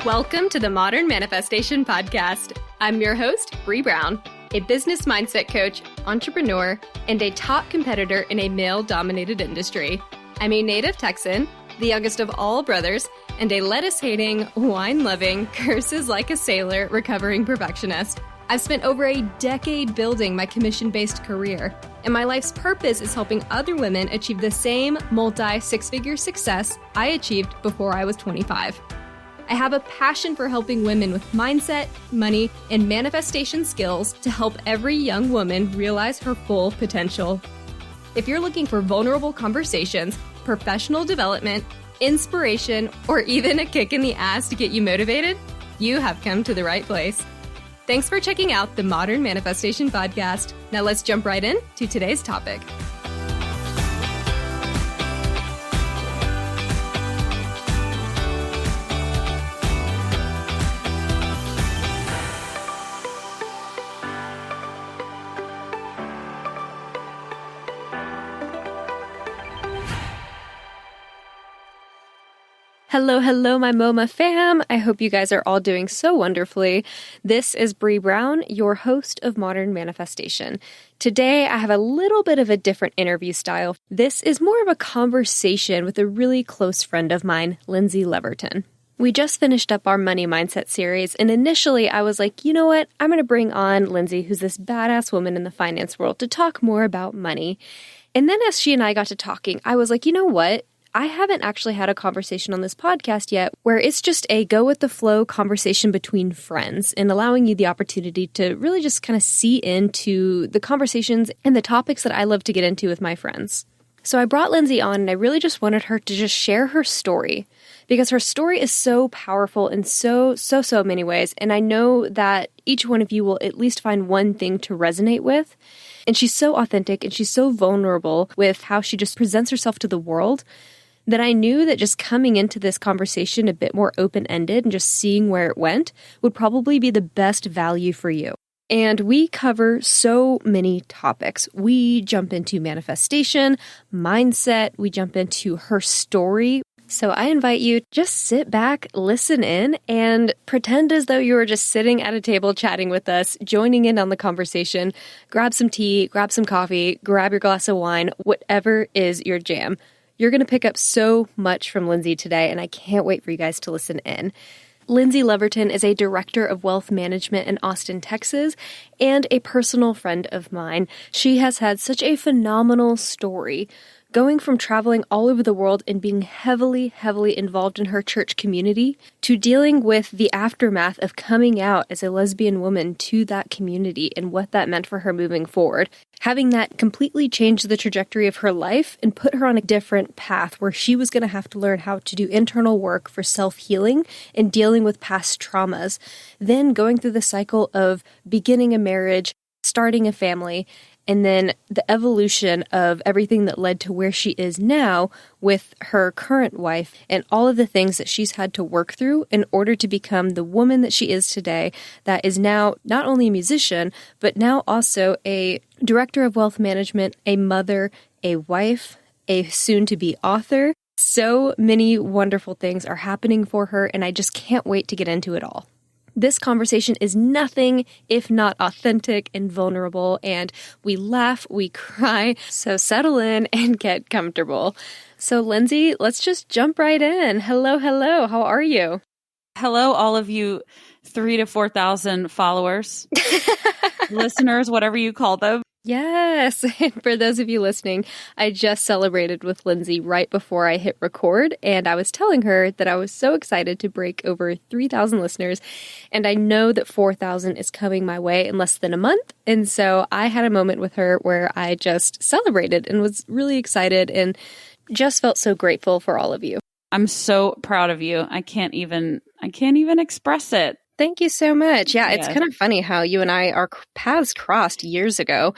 Welcome to the Modern Manifestation Podcast. I'm your host, Bree Brown, a business mindset coach, entrepreneur, and a top competitor in a male-dominated industry. I'm a native Texan, the youngest of all brothers, and a lettuce-hating, wine-loving, curses-like-a-sailor recovering perfectionist. I've spent over a decade building my commission-based career, and my life's purpose is helping other women achieve the same multi-six-figure success I achieved before I was 25. I have a passion for helping women with mindset, money, and manifestation skills to help every young woman realize her full potential. If you're looking for vulnerable conversations, professional development, inspiration, or even a kick in the ass to get you motivated, you have come to the right place. Thanks for checking out the Modern Manifestation Podcast. Now let's jump right in to today's topic. Hello, my MoMa fam. I hope you guys are all doing so wonderfully. This is Bree Brown, your host of Modern Manifestation. Today, I have a little bit of a different interview style. This is more of a conversation with a really close friend of mine, Lindsey Leaverton. We just finished up our money mindset series, and initially I was like, you know what? I'm going to bring on Lindsey, who's this badass woman in the finance world, to talk more about money. And then as she and I got to talking, I was like, you know what? I haven't actually had a conversation on this podcast yet where it's just a go-with-the-flow conversation between friends and allowing you the opportunity to really just kind of see into the conversations and the topics that I love to get into with my friends. So I brought Lindsey on and I really just wanted her to just share her story because her story is so powerful in so many ways. And I know that each one of you will at least find one thing to resonate with. And she's so authentic and she's so vulnerable with how she just presents herself to the world that I knew that just coming into this conversation a bit more open-ended and just seeing where it went would probably be the best value for you. And we cover so many topics. We jump into manifestation, mindset, we jump into her story. So I invite you to just sit back, listen in, and pretend as though you were just sitting at a table chatting with us, joining in on the conversation. Grab some tea, grab some coffee, grab your glass of wine, whatever is your jam. You're going to pick up so much from Lindsey today, and I can't wait for you guys to listen in. Lindsey Leaverton is a director of wealth management in Austin, Texas, and a personal friend of mine. She has had such a phenomenal story, going from traveling all over the world and being heavily involved in her church community to dealing with the aftermath of coming out as a lesbian woman to that community and what that meant for her moving forward. Having that completely change the trajectory of her life and put her on a different path where she was going to have to learn how to do internal work for self-healing and dealing with past traumas. Then going through the cycle of beginning a marriage, starting a family, and then the evolution of everything that led to where she is now with her current wife and all of the things that she's had to work through in order to become the woman that she is today, that is now not only a musician, but now also a director of wealth management, a mother, a wife, a soon-to-be author. So many wonderful things are happening for her, and I just can't wait to get into it all. This conversation is nothing if not authentic and vulnerable, and we laugh, we cry, so settle in and get comfortable. So Lindsey, let's just jump right in. Hello, how are you? Hello, all of you 3,000 to 4,000 followers, listeners, whatever you call them. Yes. And for those of you listening, I just celebrated with Lindsey right before I hit record, and I was telling her that I was so excited to break over 3,000 listeners, and I know that 4,000 is coming my way in less than a month, and so I had a moment with her where I just celebrated and was really excited and just felt so grateful for all of you. I'm so proud of you. I can't even express it. Thank you so much. Yeah, it's Yes. kind of funny how you and I, our paths crossed years ago.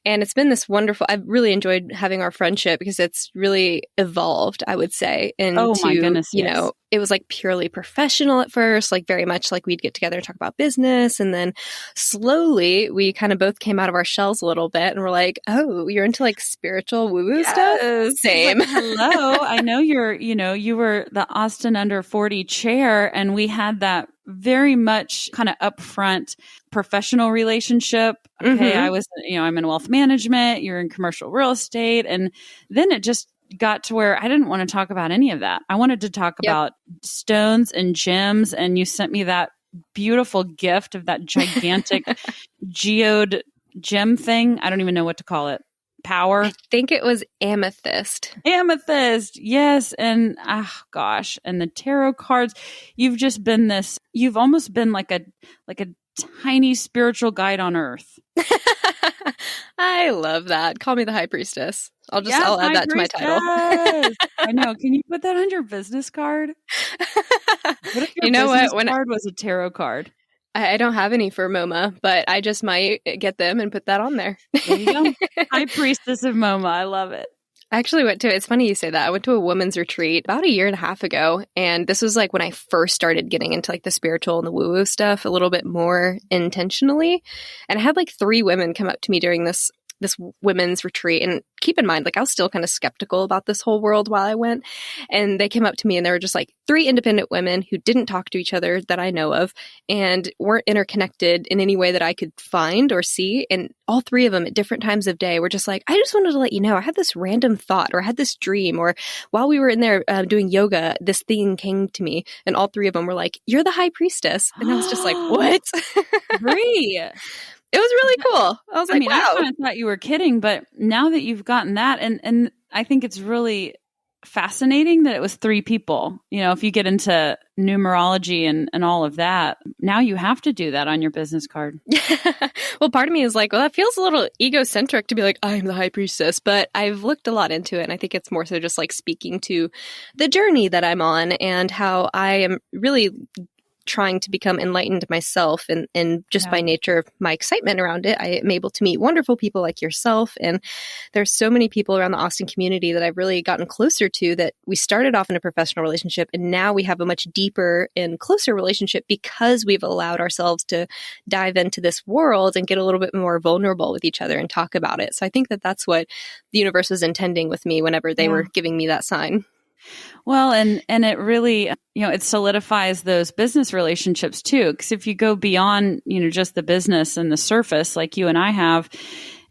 And it's been this wonderful, I've really enjoyed having our friendship because it's really evolved, I would say, Oh my into, goodness, yes. it was like purely professional at first, like very much like we'd get together and talk about business. And then slowly we kind of both came out of our shells a little bit and we're like, oh, you're into like spiritual woo-woo stuff? Same. Like, hello. I know you were the Austin under 40 chair, and we had that very much kind of upfront professional relationship. Okay. Mhm. I was, I'm in wealth management, you're in commercial real estate. And then it just got to where I didn't want to talk about any of that. I wanted to talk about stones and gems. And you sent me that beautiful gift of that gigantic geode gem thing. I don't even know what to call it. Power. I think it was amethyst. Amethyst. Yes. And gosh. And the tarot cards. You've just been you've almost been like a tiny spiritual guide on earth. I love that. Call me the high priestess. I'll add that to my title. I know. Can you put that on your business card? What if your business card was a tarot card? I don't have any for MoMa, but I just might get them and put that on there. There you go. High priestess of MoMa. I love it. I actually it's funny you say that. I went to a women's retreat about a year and a half ago. And this was like when I first started getting into like the spiritual and the woo-woo stuff a little bit more intentionally. And I had like 3 women come up to me during this women's retreat. And keep in mind, like I was still kind of skeptical about this whole world while I went. And they came up to me and they were just like 3 independent women who didn't talk to each other that I know of and weren't interconnected in any way that I could find or see. And all 3 of them at different times of day were just like, I just wanted to let you know, I had this random thought or I had this dream, or while we were in there doing yoga, this thing came to me. And all 3 of them were like, you're the high priestess. And I was just like, what? Bree. It was really cool. I was like, wow. I kind of thought you were kidding, but now that you've gotten that, and I think it's really fascinating that it was 3 people. If you get into numerology and all of that, now you have to do that on your business card. Well, part of me is like, well, that feels a little egocentric to be like, I'm the high priestess, but I've looked a lot into it. And I think it's more so just like speaking to the journey that I'm on and how I am really trying to become enlightened myself, and just by nature of my excitement around it, I am able to meet wonderful people like yourself. And there's so many people around the Austin community that I've really gotten closer to, that we started off in a professional relationship and now we have a much deeper and closer relationship because we've allowed ourselves to dive into this world and get a little bit more vulnerable with each other and talk about it. So I think that that's what the universe was intending with me whenever they were giving me that sign. Well, and it really, it solidifies those business relationships too. Because if you go beyond, just the business and the surface, like you and I have,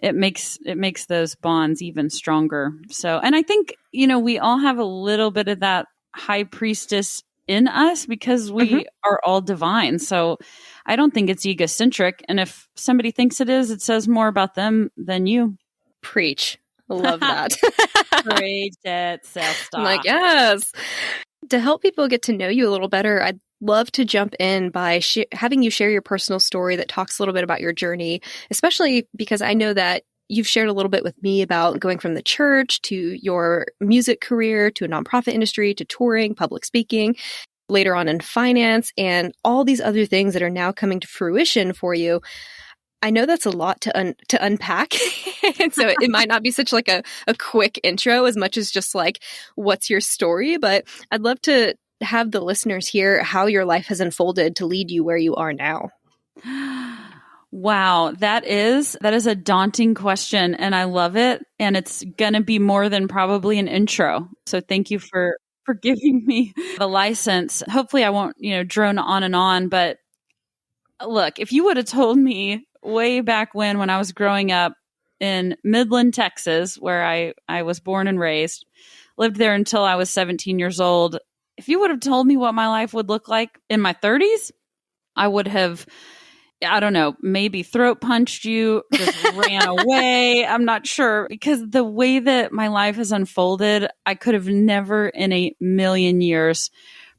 it makes those bonds even stronger. So, and I think, we all have a little bit of that high priestess in us because we are all divine. So I don't think it's egocentric. And if somebody thinks it is, it says more about them than you. Preach. Love that. Preach it. Self-stop. I'm like, yes. To help people get to know you a little better, I'd love to jump in by having you share your personal story that talks a little bit about your journey, especially because I know that you've shared a little bit with me about going from the church to your music career, to a nonprofit industry, to touring, public speaking, later on in finance, and all these other things that are now coming to fruition for you. I know that's a lot to unpack. And so it might not be such like a quick intro as much as just like, what's your story? But I'd love to have the listeners hear how your life has unfolded to lead you where you are now. Wow, that is a daunting question, and I love it. And it's going to be more than probably an intro. So thank you for giving me the license. Hopefully I won't, drone on, but look, if you would have told me way back when I was growing up in Midland, Texas, where I was born and raised, lived there until I was 17 years old. If you would have told me what my life would look like in my 30s, I would have, I don't know, maybe throat punched you, just ran away. I'm not sure, because the way that my life has unfolded, I could have never in a million years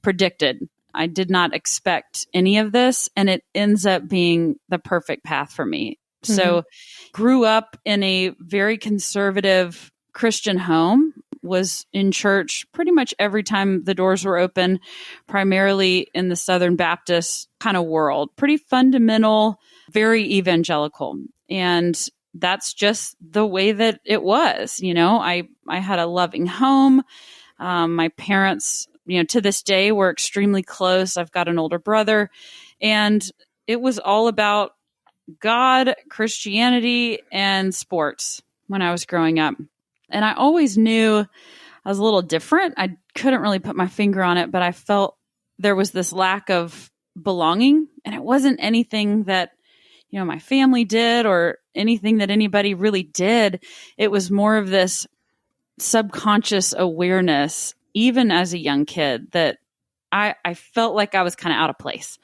predicted. I did not expect any of this, and it ends up being the perfect path for me. So grew up in a very conservative Christian home was in church pretty much every time the doors were open, primarily in the Southern Baptist kind of world. Pretty fundamental, very evangelical. And that's just the way that it was. I had a loving home. My parents, to this day, were extremely close. I've got an older brother, and it was all about God, Christianity, and sports when I was growing up. And I always knew I was a little different. I couldn't really put my finger on it, but I felt there was this lack of belonging. And it wasn't anything that, my family did or anything that anybody really did. It was more of this subconscious awareness, even as a young kid, that I felt like I was kind of out of place.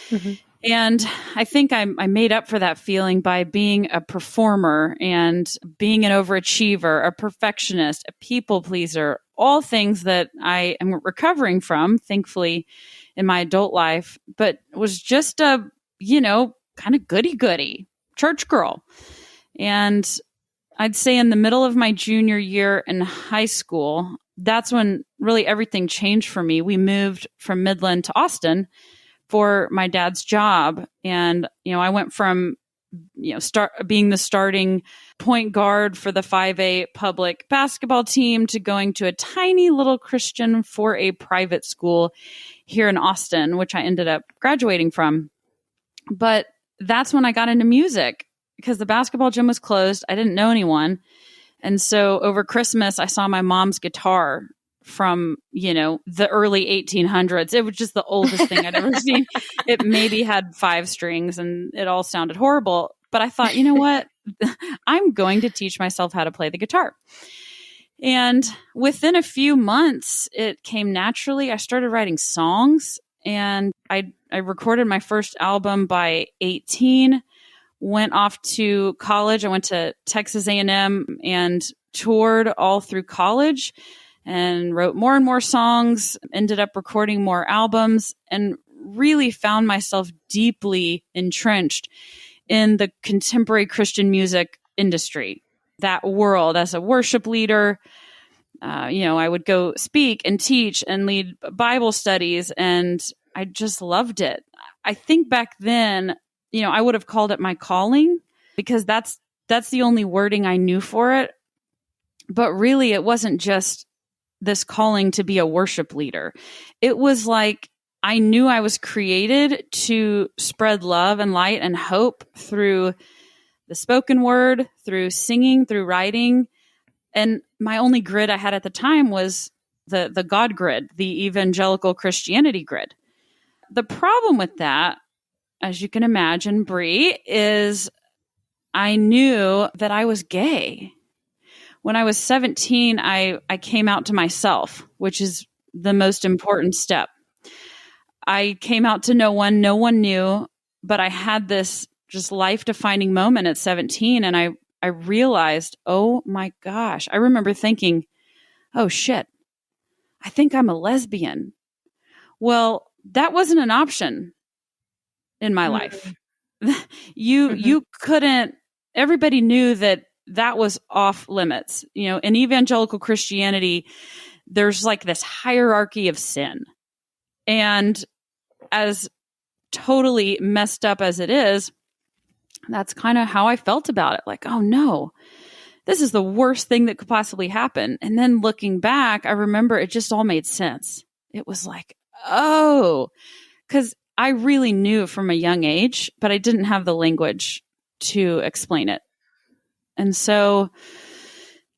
Mm-hmm. And I think I made up for that feeling by being a performer and being an overachiever, a perfectionist, a people pleaser, all things that I am recovering from, thankfully, in my adult life, but was just a, kind of goody-goody church girl. And I'd say in the middle of my junior year in high school, that's when really everything changed for me. We moved from Midland to Austin for my dad's job. And, I went from, being the starting point guard for the 5A public basketball team to going to a tiny little Christian 4A private school here in Austin, which I ended up graduating from. But that's when I got into music because the basketball gym was closed. I didn't know anyone. And so over Christmas, I saw my mom's guitar from, the early 1800s. It was just the oldest thing I'd ever seen. It maybe had 5 strings and it all sounded horrible. But I thought, you know what? I'm going to teach myself how to play the guitar. And within a few months, it came naturally. I started writing songs and I recorded my first album by 18, went off to college. I went to Texas A&M and toured all through college and wrote more and more songs, ended up recording more albums, and really found myself deeply entrenched in the contemporary Christian music industry, that world as a worship leader. I would go speak and teach and lead Bible studies, and I just loved it. I think back then, I would have called it my calling because that's the only wording I knew for it. But really, it wasn't just this calling to be a worship leader. It was like I knew I was created to spread love and light and hope through the spoken word, through singing, through writing. And my only grid I had at the time was the God grid, the evangelical Christianity grid. The problem with that, as you can imagine, Bree, is I knew that I was gay. When I was 17, I came out to myself, which is the most important step. I came out to no one knew, but I had this just life-defining moment at 17, and I realized, oh my gosh, I remember thinking, oh shit, I think I'm a lesbian. Well, that wasn't an option in my life. You couldn't, everybody knew that was off limits. In evangelical Christianity, there's like this hierarchy of sin. And as totally messed up as it is, that's kind of how I felt about it. Like, oh no, this is the worst thing that could possibly happen. And then looking back, I remember it just all made sense. It was like, oh, because I really knew from a young age, but I didn't have the language to explain it. And so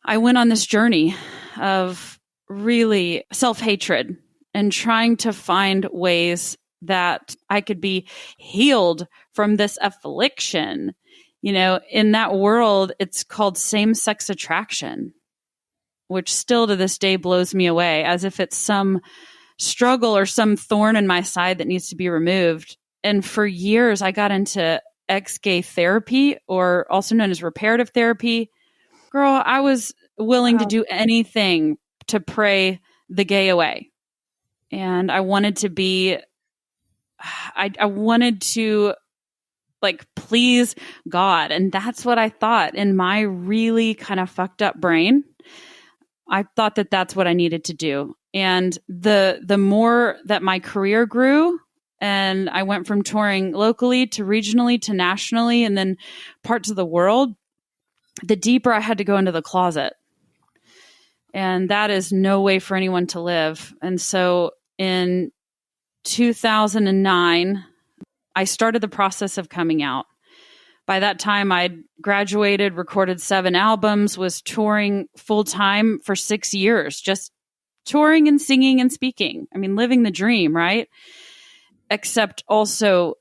I went on this journey of really self-hatred and trying to find ways that I could be healed from this affliction. In that world, it's called same-sex attraction, which still to this day blows me away, as if it's some struggle or some thorn in my side that needs to be removed. And for years, I got into ex-gay therapy, or also known as reparative therapy. Girl, I was willing to do anything to pray the gay away. And I wanted to be, I wanted to please God. And that's what I thought in my really kind of fucked up brain. I thought that that's what I needed to do. And the more that my career grew, and I went from touring locally to regionally to nationally and then parts of the world, the deeper I had to go into the closet. And that is no way for anyone to live. And so in 2009, I started the process of coming out. By that time, I'd graduated, recorded 7 albums, was touring full time for 6 years, just touring and singing and speaking. I mean, living the dream, right? Except also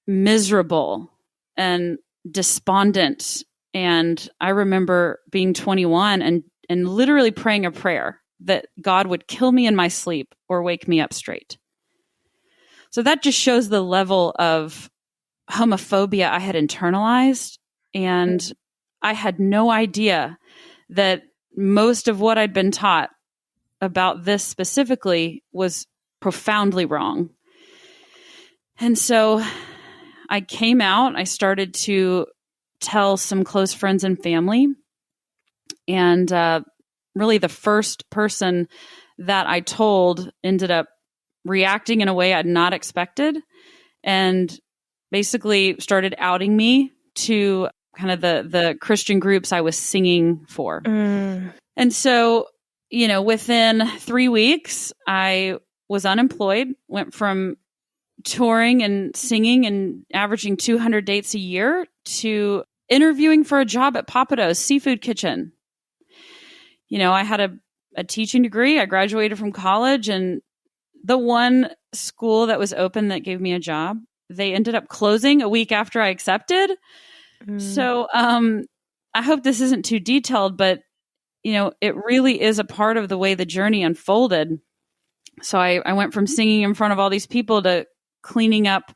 miserable and despondent. And I remember being 21 and literally praying a prayer that God would kill me in my sleep or wake me up straight. So that just shows the level of homophobia I had internalized. And I had no idea that most of what I'd been taught about this specifically was profoundly wrong. And so I came out, I started to tell some close friends and family. And really the first person that I told ended up reacting in a way I'd not expected and basically started outing me to kind of the Christian groups I was singing for. And so, within 3 weeks, I was unemployed, went from touring and singing and averaging 200 dates a year to interviewing for a job at Papado's Seafood Kitchen. I had a teaching degree. I graduated from college, and the one school that was open that gave me a job, they ended up closing a week after I accepted. So I hope this isn't too detailed, but, it really is a part of the way the journey unfolded. So I went from singing in front of all these people to cleaning up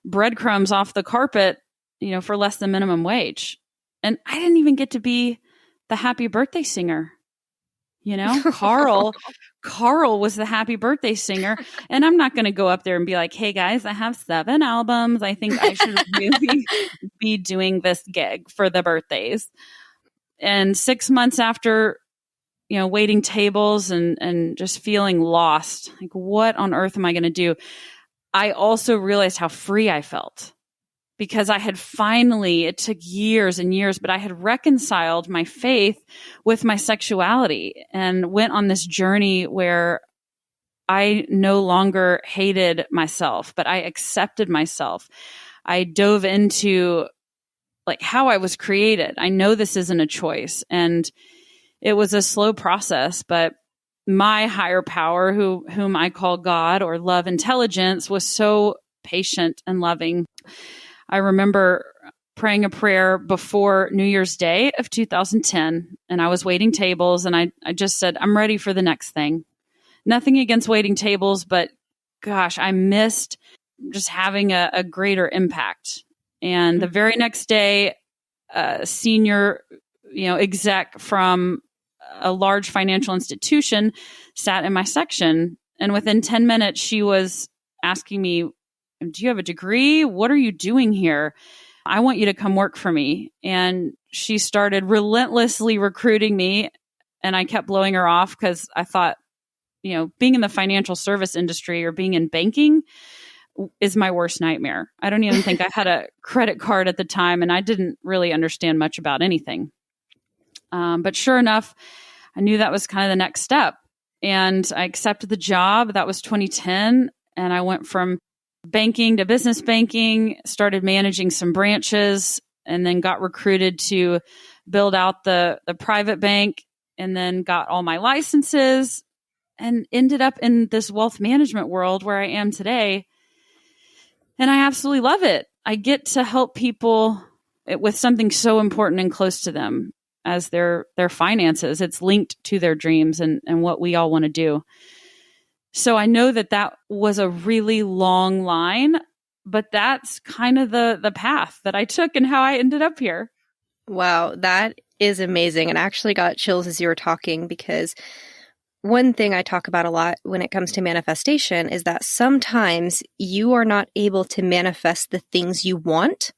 breadcrumbs off the carpet, for less than minimum wage. And I didn't even get to be the happy birthday singer. Carl was the happy birthday singer. And I'm not going to go up there and be like, hey guys, I have 7 albums. I think I should really be doing this gig for the birthdays. And 6 months after, waiting tables and just feeling lost, like what on earth am I going to do? I also realized how free I felt. Because I had finally, it took years and years, but I had reconciled my faith with my sexuality and went on this journey where I no longer hated myself, but I accepted myself. I dove into like how I was created. I know this isn't a choice. And it was a slow process, but my higher power, whom I call God or love intelligence, was so patient and loving. I remember praying a prayer before New Year's Day of 2010, and I was waiting tables, and I just said, I'm ready for the next thing. Nothing against waiting tables, but gosh, I missed just having a greater impact. And the very next day, a senior, exec from a large financial institution sat in my section, and within 10 minutes, she was asking me, do you have a degree? What are you doing here? I want you to come work for me. And she started relentlessly recruiting me. And I kept blowing her off because I thought, being in the financial service industry or being in banking is my worst nightmare. I don't even think I had a credit card at the time, and I didn't really understand much about anything. But sure enough, I knew that was kind of the next step. And I accepted the job. That was 2010. And I went from banking to business banking, started managing some branches, and then got recruited to build out the private bank, and then got all my licenses and ended up in this wealth management world where I am today. And I absolutely love it. I get to help people with something so important and close to them as their finances. It's linked to their dreams and what we all want to do. So I know that was a really long line, but that's kind of the path that I took and how I ended up here. Wow, that is amazing. And I actually got chills as you were talking, because one thing I talk about a lot when it comes to manifestation is that sometimes you are not able to manifest the things you want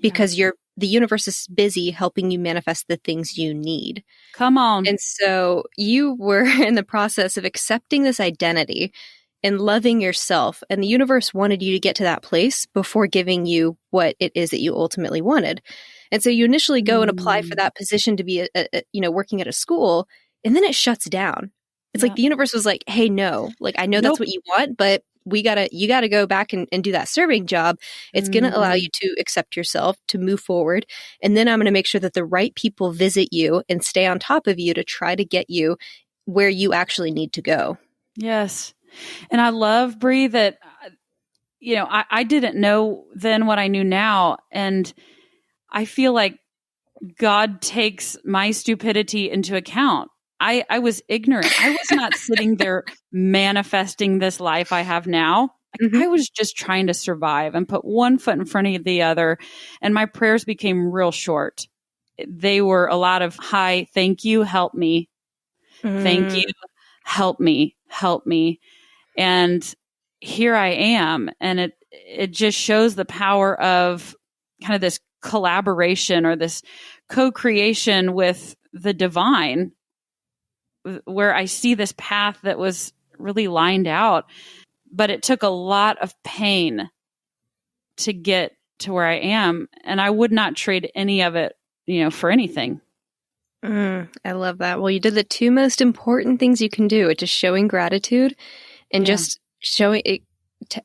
because you're the universe is busy helping you manifest the things you need. Come on. And so you were in the process of accepting this identity and loving yourself. And the universe wanted you to get to that place before giving you what it is that you ultimately wanted. And so you initially go and apply for that position to be, working at a school, and then it shuts down. It's like the universe was like, hey, no, like, I know that's what you want, but you gotta go back and do that serving job. It's going to allow you to accept yourself, to move forward. And then I'm going to make sure that the right people visit you and stay on top of you to try to get you where you actually need to go. Yes. And I love, Bree, that, I didn't know then what I knew now. And I feel like God takes my stupidity into account. I was ignorant. I was not sitting there manifesting this life I have now. I was just trying to survive and put one foot in front of the other. And my prayers became real short. They were a lot of, hi, thank you, help me. Thank you, help me, help me. And here I am. And it just shows the power of kind of this collaboration or this co-creation with the divine, where I see this path that was really lined out, but it took a lot of pain to get to where I am. And I would not trade any of it, for anything. I love that. Well, you did the two most important things you can do, which is showing gratitude and just showing it,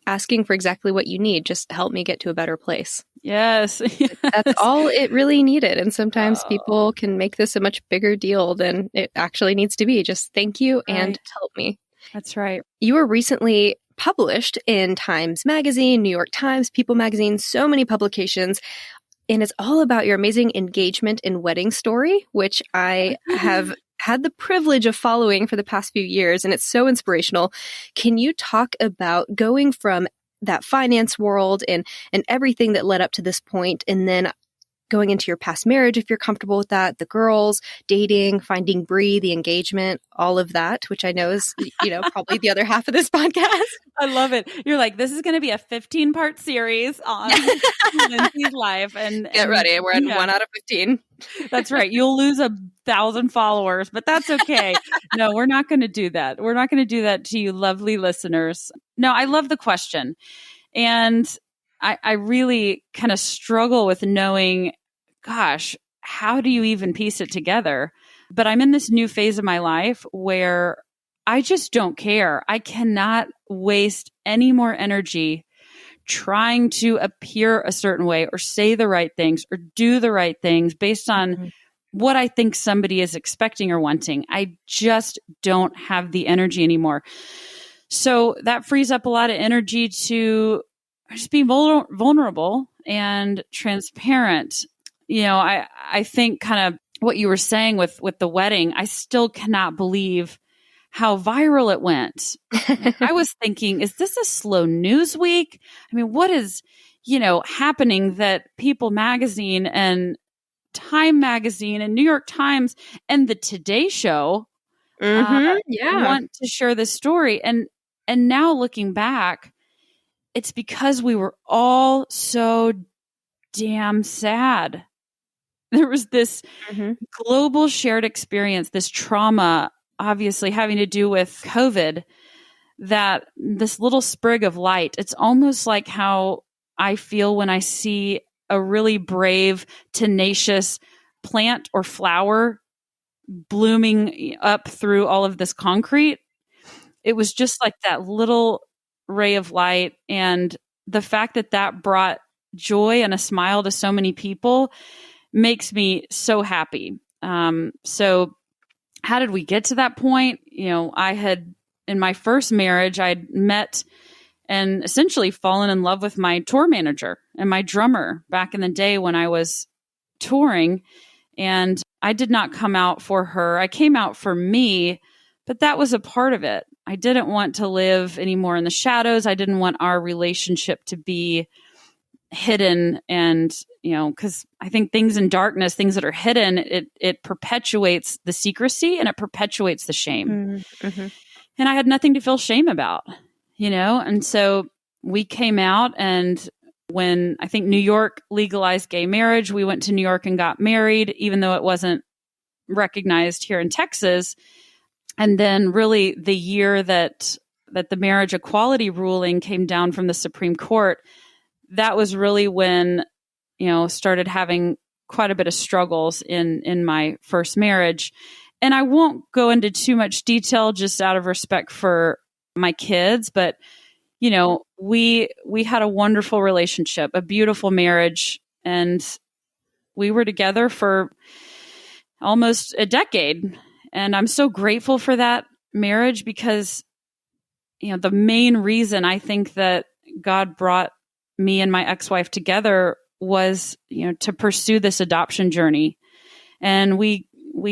asking for exactly what you need. Just help me get to a better place. Yes. That's all it really needed. And sometimes people can make this a much bigger deal than it actually needs to be. Just thank you and help me. That's right. You were recently published in Times Magazine, New York Times, People Magazine, so many publications. And it's all about your amazing engagement and wedding story, which I have had the privilege of following for the past few years. And it's so inspirational. Can you talk about going from that finance world and everything that led up to this point, and then going into your past marriage, if you're comfortable with that, the girls, dating, finding Bree, the engagement, all of that, which I know is, probably the other half of this podcast. I love it. You're like, this is going to be a 15-part series on Lindsey's life. And get ready. We're at 1 out of 15. That's right. You'll lose 1,000 followers, but that's okay. No, we're not going to do that. We're not going to do that to you lovely listeners. No, I love the question. And I really kind of struggle with knowing, gosh, how do you even piece it together? But I'm in this new phase of my life where I just don't care. I cannot waste any more energy trying to appear a certain way or say the right things or do the right things based on what I think somebody is expecting or wanting. I just don't have the energy anymore. So that frees up a lot of energy to just be vulnerable and transparent. I think kind of what you were saying with the wedding, I still cannot believe how viral it went. I was thinking, is this a slow news week? I mean, what is, happening that People Magazine and Time Magazine and New York Times and the Today Show want to share this story? And now looking back, it's because we were all so damn sad. There was this global shared experience, this trauma, obviously having to do with COVID, that this little sprig of light, it's almost like how I feel when I see a really brave, tenacious plant or flower blooming up through all of this concrete. It was just like that little ray of light. And the fact that brought joy and a smile to so many people makes me so happy. So how did we get to that point? I had, in my first marriage, I'd met and essentially fallen in love with my tour manager and my drummer back in the day when I was touring. And I did not come out for her. I came out for me, but that was a part of it. I didn't want to live anymore in the shadows. I didn't want our relationship to be hidden. And, because I think things in darkness, things that are hidden, it perpetuates the secrecy and it perpetuates the shame. And I had nothing to feel shame about, and so we came out and When I think New York legalized gay marriage, we went to New York and got married, even though it wasn't recognized here in Texas. And then really the year that the marriage equality ruling came down from the Supreme Court, that was really when, started having quite a bit of struggles in my first marriage. And I won't go into too much detail just out of respect for my kids, but we had a wonderful relationship, a beautiful marriage, and we were together for almost a decade. And I'm so grateful for that marriage because, the main reason I think that God brought me and my ex-wife together was, to pursue this adoption journey. And we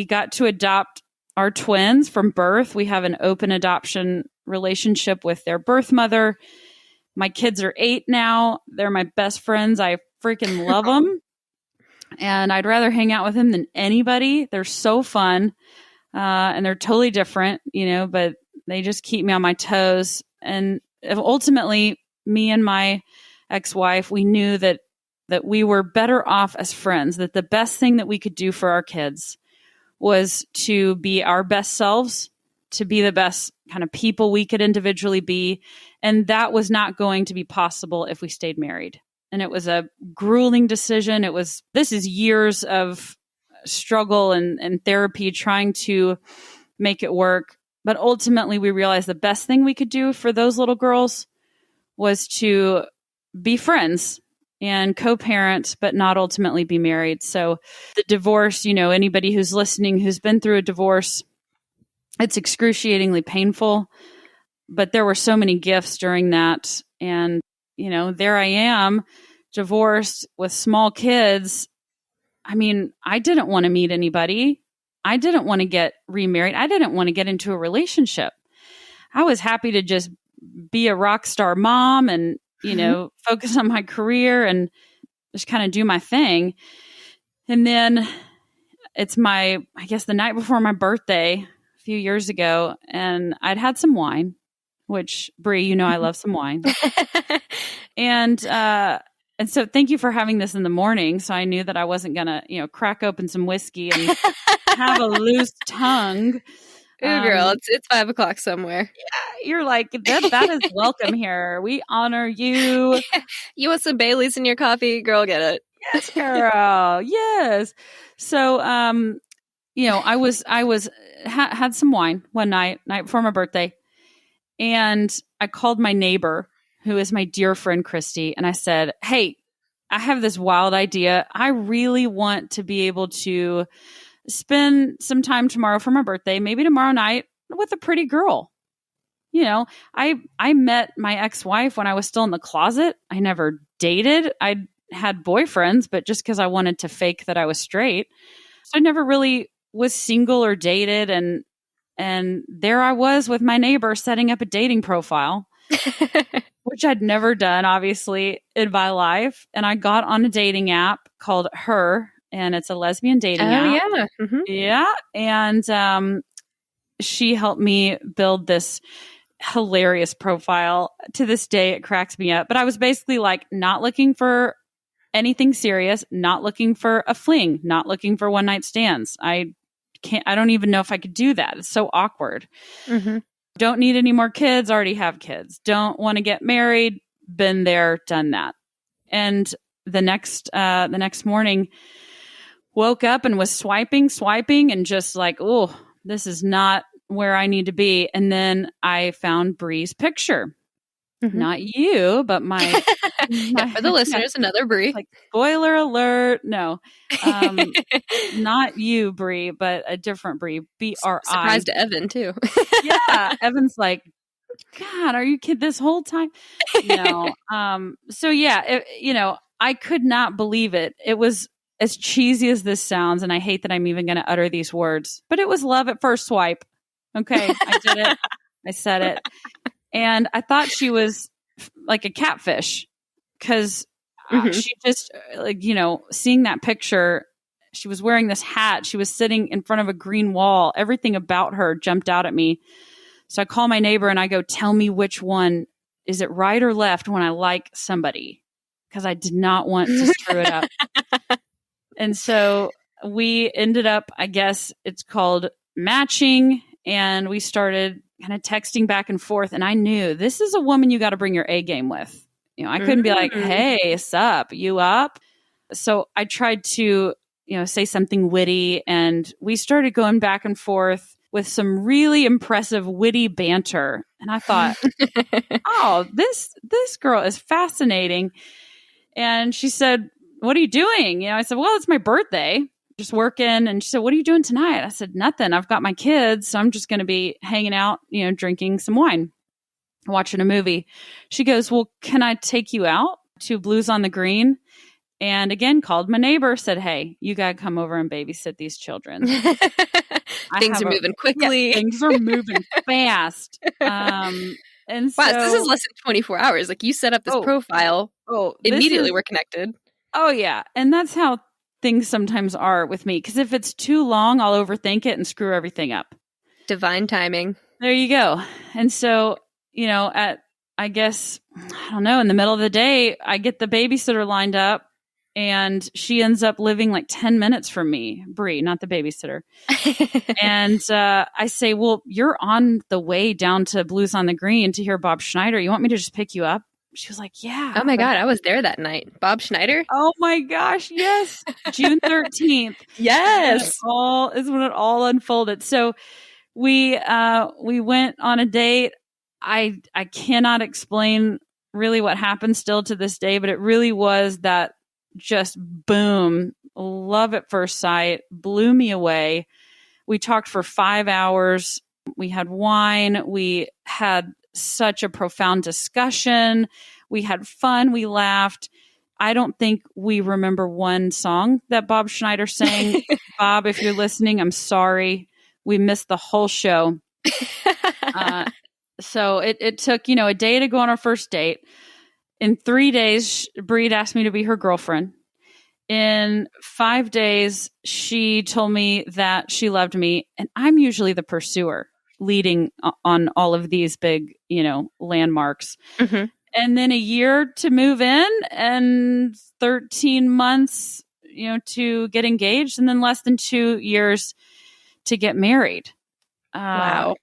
got to adopt our twins from birth. We have an open adoption relationship with their birth mother. My kids are 8 now. They're my best friends. I freaking love them. And I'd rather hang out with them than anybody. They're so fun. And they're totally different, but they just keep me on my toes. And ultimately, me and my ex-wife, we knew that we were better off as friends, that the best thing that we could do for our kids was to be our best selves, to be the best kind of people we could individually be. And that was not going to be possible if we stayed married. And it was a grueling decision. This is years of struggle and therapy trying to make it work. But ultimately, we realized the best thing we could do for those little girls was to be friends and co-parent, but not ultimately be married. So the divorce, anybody who's listening who's been through a divorce, it's excruciatingly painful, but there were so many gifts during that. And, there I am, divorced with small kids. I mean, I didn't want to meet anybody. I didn't want to get remarried. I didn't want to get into a relationship. I was happy to just be a rock star mom and, focus on my career and just kind of do my thing. And then it's the night before my birthday a few years ago, and I'd had some wine, which Bree, I love some wine. And so thank you for having this in the morning. So I knew that I wasn't going to, crack open some whiskey and have a loose tongue. Ooh, girl, it's 5 o'clock somewhere. Yeah, you're like, that is welcome here. We honor you. You want some Baileys in your coffee? Girl, get it. Yes, girl. Yes. So, I had some wine one night before my birthday, and I called my neighbor, who is my dear friend, Christy. And I said, hey, I have this wild idea. I really want to be able to spend some time tomorrow for my birthday, maybe tomorrow night, with a pretty girl. I met my ex-wife when I was still in the closet. I never dated. I had boyfriends, but just because I wanted to fake that I was straight. So I never really was single or dated. And there I was with my neighbor setting up a dating profile, which I'd never done, obviously, in my life. And I got on a dating app called Her, and it's a lesbian dating app. Yeah. Mm-hmm. Yeah. And she helped me build this hilarious profile. To this day, it cracks me up. But I was basically like not looking for anything serious, not looking for a fling, not looking for one night stands. I don't even know if I could do that. It's so awkward. Mm-hmm. Don't need any more kids, already have kids. Don't want to get married, been there, done that. And the next morning, woke up and was swiping and just like, oh, this is not where I need to be. And then I found Bree's picture. Mm-hmm. Not you, but my for the listeners, another Bree. Like, spoiler alert. No, not you, Bree, but a different Bree. B-R-I. Surprised Evan too. Yeah. Evan's like, God, are you kidding this whole time? No. So yeah, I could not believe it. It was as cheesy as this sounds. And I hate that I'm even going to utter these words, but it was love at first swipe. Okay. I did it. I said it. And I thought she was like a catfish because she just, seeing that picture, she was wearing this hat. She was sitting in front of a green wall. Everything about her jumped out at me. So I call my neighbor and I go, tell me which one. Is it right or left when I like somebody? because I did not want to screw it up. And so we ended up, I guess it's called matching, and we started kind of texting back and forth. And I knew this is a woman you got to bring your A game with. I couldn't be like, hey, sup, you up? So I tried to, say something witty, and we started going back and forth with some really impressive witty banter. And I thought, oh, this girl is fascinating. And she said, what are you doing? I said, well, it's my birthday, just working. And she said, what are you doing tonight? I said, nothing. I've got my kids, so I'm just going to be hanging out, drinking some wine, watching a movie. She goes, well, can I take you out to Blues on the Green? And again, called my neighbor, said, hey, you got to come over and babysit these children. Things are moving quickly. Yeah, things are moving fast. And so, wow, this is less than 24 hours. Like, you set up this profile. Immediately we're connected. Oh, yeah. And that's how things sometimes are with me. Because if it's too long, I'll overthink it and screw everything up. Divine timing. There you go. And so, I guess, I don't know, in the middle of the day, I get the babysitter lined up, and she ends up living like 10 minutes from me, Bree, not the babysitter. And I say, well, you're on the way down to Blues on the Green to hear Bob Schneider. You want me to just pick you up? She was like, yeah. Oh my God, I was there that night. Bob Schneider? Oh my gosh, yes. June 13th. Yes. Is when it all unfolded. So we went on a date. I cannot explain really what happened still to this day, but it really was that just boom, love at first sight, blew me away. We talked for 5 hours. We had wine. We had such a profound discussion. We had fun. We laughed. I don't think we remember one song that Bob Schneider sang. Bob, if you're listening, I'm sorry. We missed the whole show. So it took, a day to go on our first date. In 3 days, Breed asked me to be her girlfriend. In 5 days, she told me that she loved me. And I'm usually the pursuer, leading on all of these big, landmarks. Mm-hmm. And then a year to move in, and 13 months, to get engaged, and then less than 2 years to get married. Wow.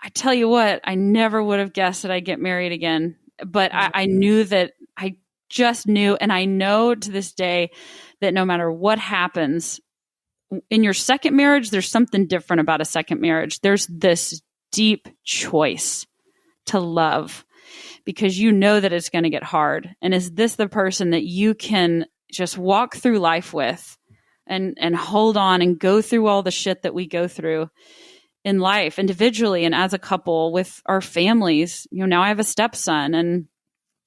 I tell you what, I never would have guessed that I'd get married again. But I knew that, I just knew, and I know to this day that no matter what happens in your second marriage, there's something different about a second marriage. There's this deep choice to love, because you know that it's going to get hard. And is this the person that you can just walk through life with and hold on and go through all the shit that we go through in life individually and as a couple with our families? Now I have a stepson, and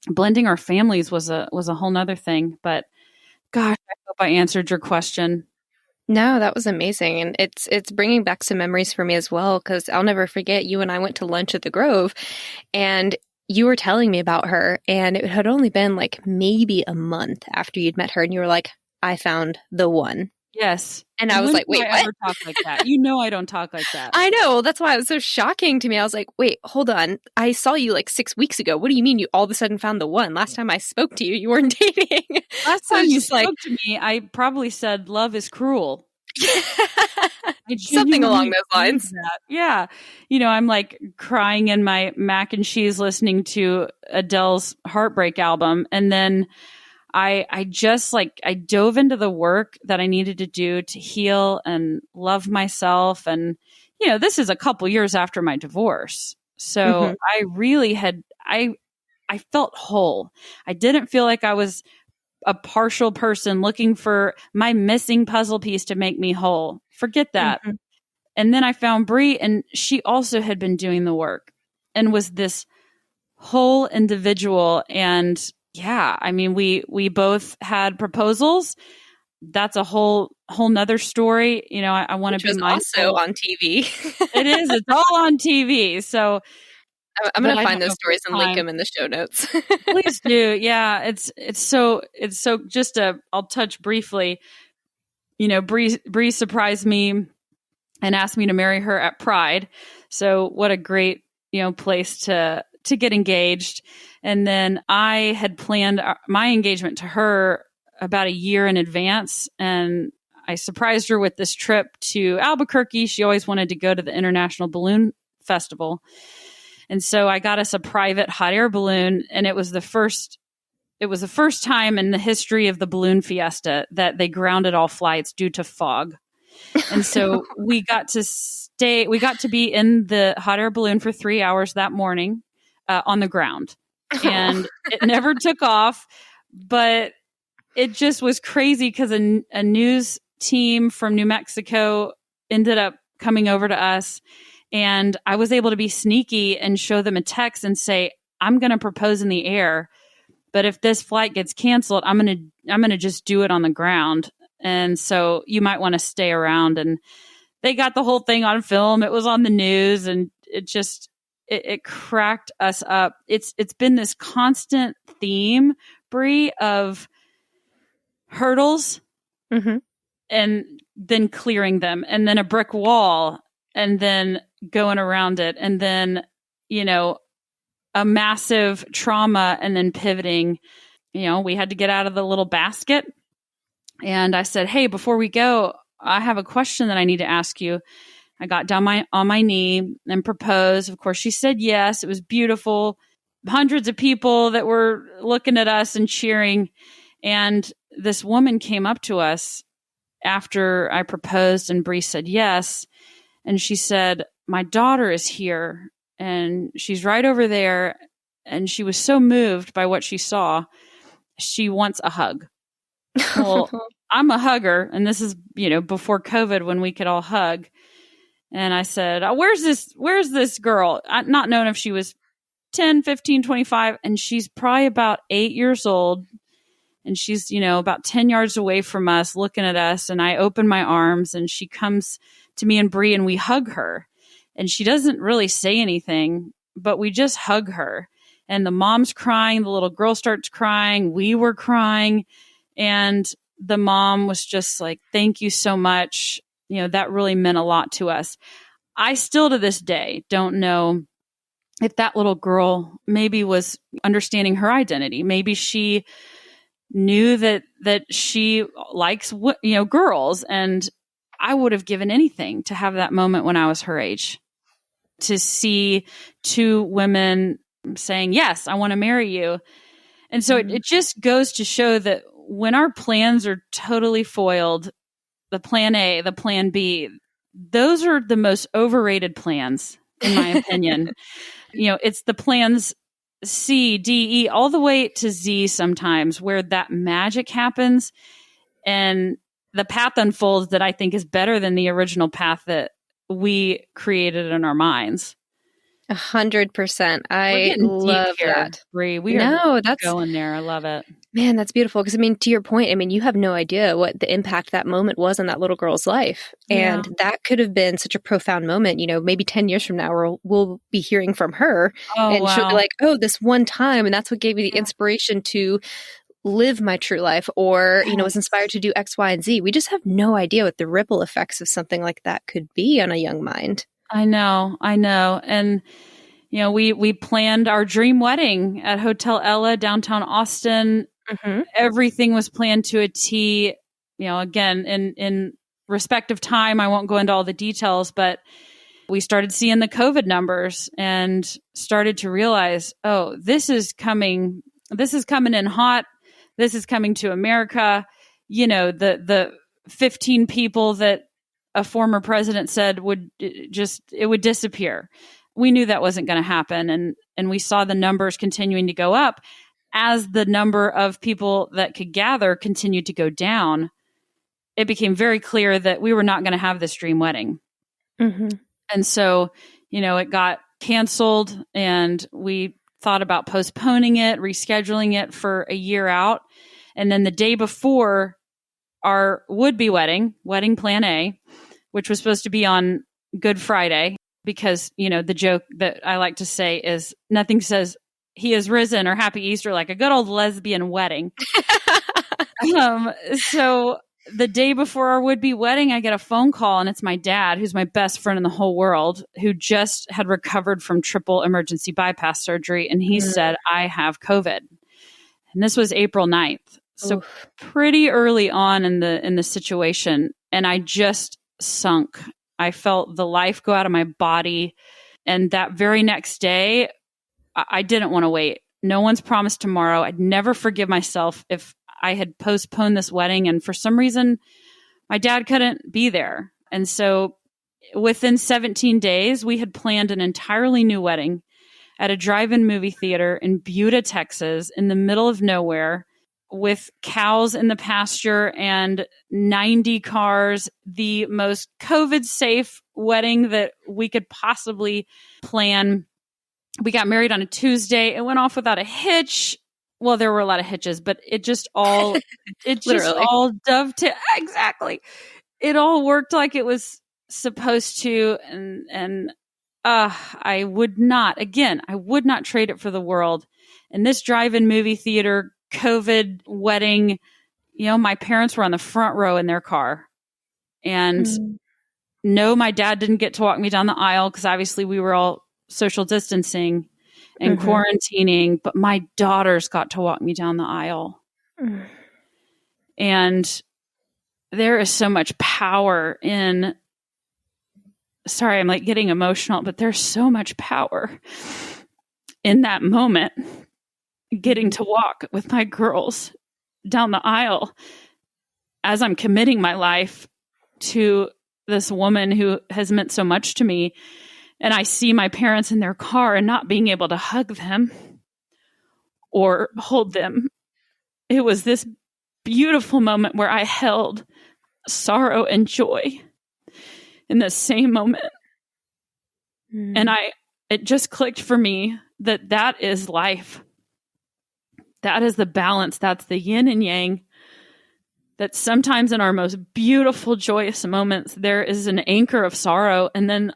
blending our families was a whole nother thing. But gosh, I hope I answered your question. No, that was amazing. And it's bringing back some memories for me as well, because I'll never forget, you and I went to lunch at the Grove, and you were telling me about her, and it had only been like maybe a month after you'd met her, and you were like, I found the one. Yes. And I was like, wait, what? I ever talk like that? I don't talk like that. I know. That's why it was so shocking to me. I was like, wait, hold on. I saw you like 6 weeks ago. What do you mean you all of a sudden found the one? Last time I spoke to you, you weren't dating. Last time you spoke to me, I probably said love is cruel. Something along those lines. Yeah. I'm like crying in my mac and cheese listening to Adele's Heartbreak album. And then I just I dove into the work that I needed to do to heal and love myself. And, this is a couple years after my divorce. So I really I felt whole. I didn't feel like I was a partial person looking for my missing puzzle piece to make me whole. Forget that. Mm-hmm. And then I found Bree, and she also had been doing the work and was this whole individual. And yeah, I mean, we both had proposals. That's a whole nother story. I want to be mindful. Also on TV. It is. It's all on TV. So I'm going to find those stories and link them in the show notes. Please do. Yeah. It's so just I'll touch briefly, Bree surprised me and asked me to marry her at Pride. So what a great, place to get engaged. And then I had planned my engagement to her about a year in advance. And I surprised her with this trip to Albuquerque. She always wanted to go to the International Balloon Festival. And so I got us a private hot air balloon, and it was the first time in the history of the balloon fiesta that they grounded all flights due to fog. And so we got to be in the hot air balloon for 3 hours that morning on the ground. And it never took off, but it just was crazy because a news team from New Mexico ended up coming over to us, and I was able to be sneaky and show them a text and say, I'm going to propose in the air, but if this flight gets canceled, I'm going to just do it on the ground. And so you might want to stay around. And they got the whole thing on film. It was on the news, and it cracked us up. It's been this constant theme, Bree, of hurdles and then clearing them, and then a brick wall, and then going around it, and then, a massive trauma, and then pivoting. We had to get out of the little basket. And I said, hey, before we go, I have a question that I need to ask you. I got down on my knee and proposed. Of course, she said yes. It was beautiful. Hundreds of people that were looking at us and cheering. And this woman came up to us after I proposed and Bree said yes. And she said, my daughter is here and she's right over there. And she was so moved by what she saw. She wants a hug. Well, I'm a hugger, and this is, before COVID when we could all hug. And I said, where's this girl? Not knowing if she was 10, 15, 25, and she's probably about 8 years old. And she's, about 10 yards away from us looking at us. And I open my arms and she comes to me and Bree and we hug her. And she doesn't really say anything, but we just hug her. And the mom's crying. The little girl starts crying. We were crying. And the mom was just like, thank you so much. That really meant a lot to us. I still to this day don't know if that little girl maybe was understanding her identity. Maybe she knew that she likes, girls. And I would have given anything to have that moment when I was her age, to see two women saying, yes, I want to marry you. And so it just goes to show that when our plans are totally foiled, the plan A, the plan B, those are the most overrated plans, in my opinion. It's the plans C, D, E, all the way to Z sometimes, where that magic happens and the path unfolds that I think is better than the original path that we created in our minds. 100%. I love that. Bree. We are going there. I love it. Man, that's beautiful. Because, to your point, you have no idea what the impact that moment was on that little girl's life. Yeah. And that could have been such a profound moment. Maybe 10 years from now, we'll be hearing from her. And she'll be like, oh, this one time. And that's what gave me the inspiration to live my true life, or, was inspired to do X, Y, and Z. We just have no idea what the ripple effects of something like that could be on a young mind. I know. And, we planned our dream wedding at Hotel Ella, downtown Austin. Everything was planned to a T. Again, in respect of time, I won't go into all the details, but we started seeing the COVID numbers and started to realize, oh, this is coming in hot. This is coming to America. The 15 people that a former president said would disappear. We knew that wasn't going to happen. And we saw the numbers continuing to go up as the number of people that could gather continued to go down. It became very clear that we were not going to have this dream wedding. And so, it got canceled, and we thought about postponing it, rescheduling it for a year out. And then the day before our would-be wedding plan A, which was supposed to be on Good Friday, because, the joke that I like to say is nothing says he is risen or happy Easter like a good old lesbian wedding. So the day before our would-be wedding, I get a phone call, and it's my dad, who's my best friend in the whole world, who just had recovered from triple emergency bypass surgery. And he said, I have COVID. And this was April 9th. So Oof. pretty early on in the situation. And I just sunk. I felt the life go out of my body. And that very next day, I didn't want to wait. No one's promised tomorrow. I'd never forgive myself if I had postponed this wedding. And for some reason, my dad couldn't be there. And so within 17 days, we had planned an entirely new wedding at a drive-in movie theater in Buda, Texas, in the middle of nowhere, with cows in the pasture and 90 cars, the most COVID-safe wedding that we could possibly plan. We got married on a Tuesday. It went off without a hitch. Well, there were a lot of hitches, but it just all dovetailed. Exactly. It all worked like it was supposed to. And I would not trade it for the world. And this drive-in movie theater, COVID wedding, my parents were on the front row in their car. And no, my dad didn't get to walk me down the aisle because obviously we were all social distancing and quarantining, but my daughters got to walk me down the aisle. And there is so much power in, sorry, I'm like getting emotional, but there's so much power in that moment, getting to walk with my girls down the aisle as I'm committing my life to this woman who has meant so much to me. And I see my parents in their car and not being able to hug them or hold them. It was this beautiful moment where I held sorrow and joy in the same moment. And it just clicked for me that is life. That is the balance. That's the yin and yang. That sometimes in our most beautiful, joyous moments, there is an anchor of sorrow. And then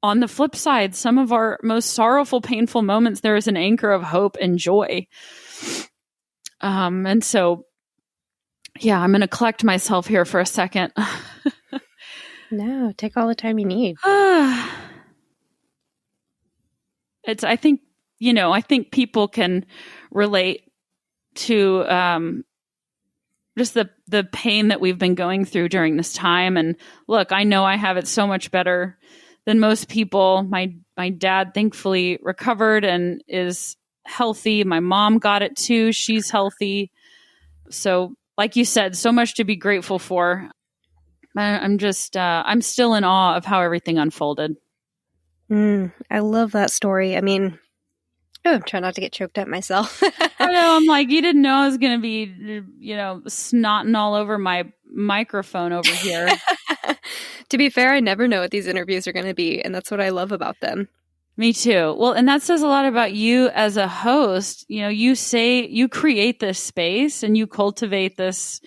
on the flip side, some of our most sorrowful, painful moments, there is an anchor of hope and joy. And so, yeah, I'm going to collect myself here for a second. No, take all the time you need. I think people can relate to just the pain that we've been going through during this time. And look, I know I have it so much better than most people. My dad thankfully recovered and is healthy. My mom got it too. She's healthy. So like you said, so much to be grateful for. I'm still in awe of how everything unfolded. I love that story. I mean, I'm trying not to get choked up myself. I know. I'm like, you didn't know I was going to be, snotting all over my microphone over here. To be fair, I never know what these interviews are going to be, and that's what I love about them. Me too. Well, and that says a lot about you as a host. You say you create this space and you cultivate this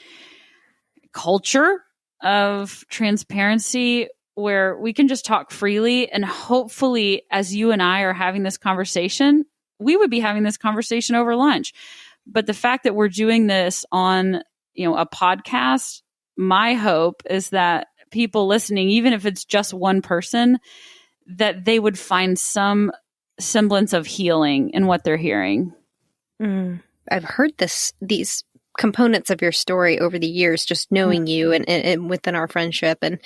culture of transparency where we can just talk freely. And hopefully, as you and I are having this conversation, we would be having this conversation over lunch. But the fact that we're doing this on, a podcast, my hope is that people listening, even if it's just one person, that they would find some semblance of healing in what they're hearing. I've heard these components of your story over the years, just knowing you and within our friendship. And